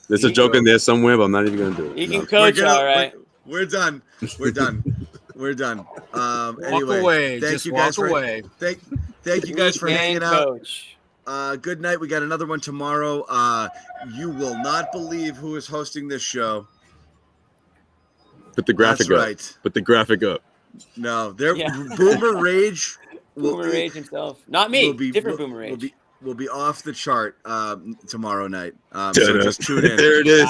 There's a joke in there somewhere, but I'm not even gonna do it. He can coach, all right. We're done. We're done. We're done. Anyway, away. Thank Just you guys walk for away. Thank you guys for hanging out. Coach. Good night. We got another one tomorrow. You will not believe who is hosting this show. Put the graphic That's up. right. Put the graphic up. No, they're Boomer Rage. Boomer Rage himself. Not me. Different Boomer Rage. Will be off the chart tomorrow night. So just tune in. There it is.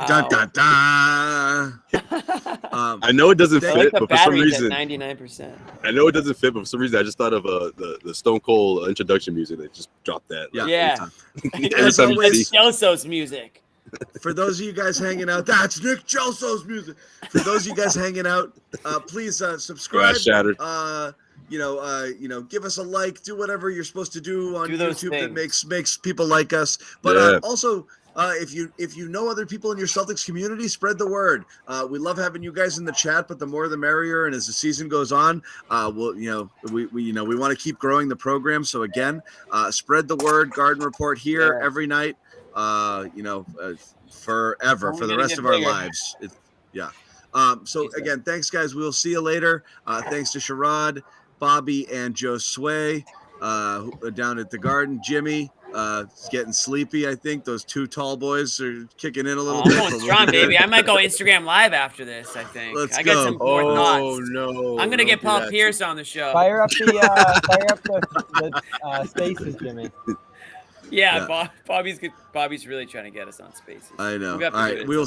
Dun, dun, dun. I know it doesn't fit, but for some reason, 99%. I know it doesn't fit, but for some reason, I just thought of the Stone Cold introduction music. They just dropped that. Yeah. As always, Joso's music. For those of you guys hanging out, that's Nick Joso's music. For those of you guys hanging out, please subscribe. Give us a like, do whatever you're supposed to do on YouTube that makes people like us. But also, if you know other people in your Celtics community, spread the word. We love having you guys in the chat, but the more the merrier. And as the season goes on, we want to keep growing the program. So again, spread the word. Garden Report here every night. Forever for the rest of our lives. So again, thanks guys. We'll see you later. Thanks to Sherrod, Bobby, and Josue down at the Garden. Jimmy is getting sleepy. I think those 2 tall boys are kicking in a little bit. I'm going strong, baby. I might go Instagram Live after this. I think I got some more thoughts. Oh no! I'm gonna get Paul Pierce on the show. Fire up the spaces, Jimmy. Yeah. Bobby's really trying to get us on spaces. I know. All right, we'll.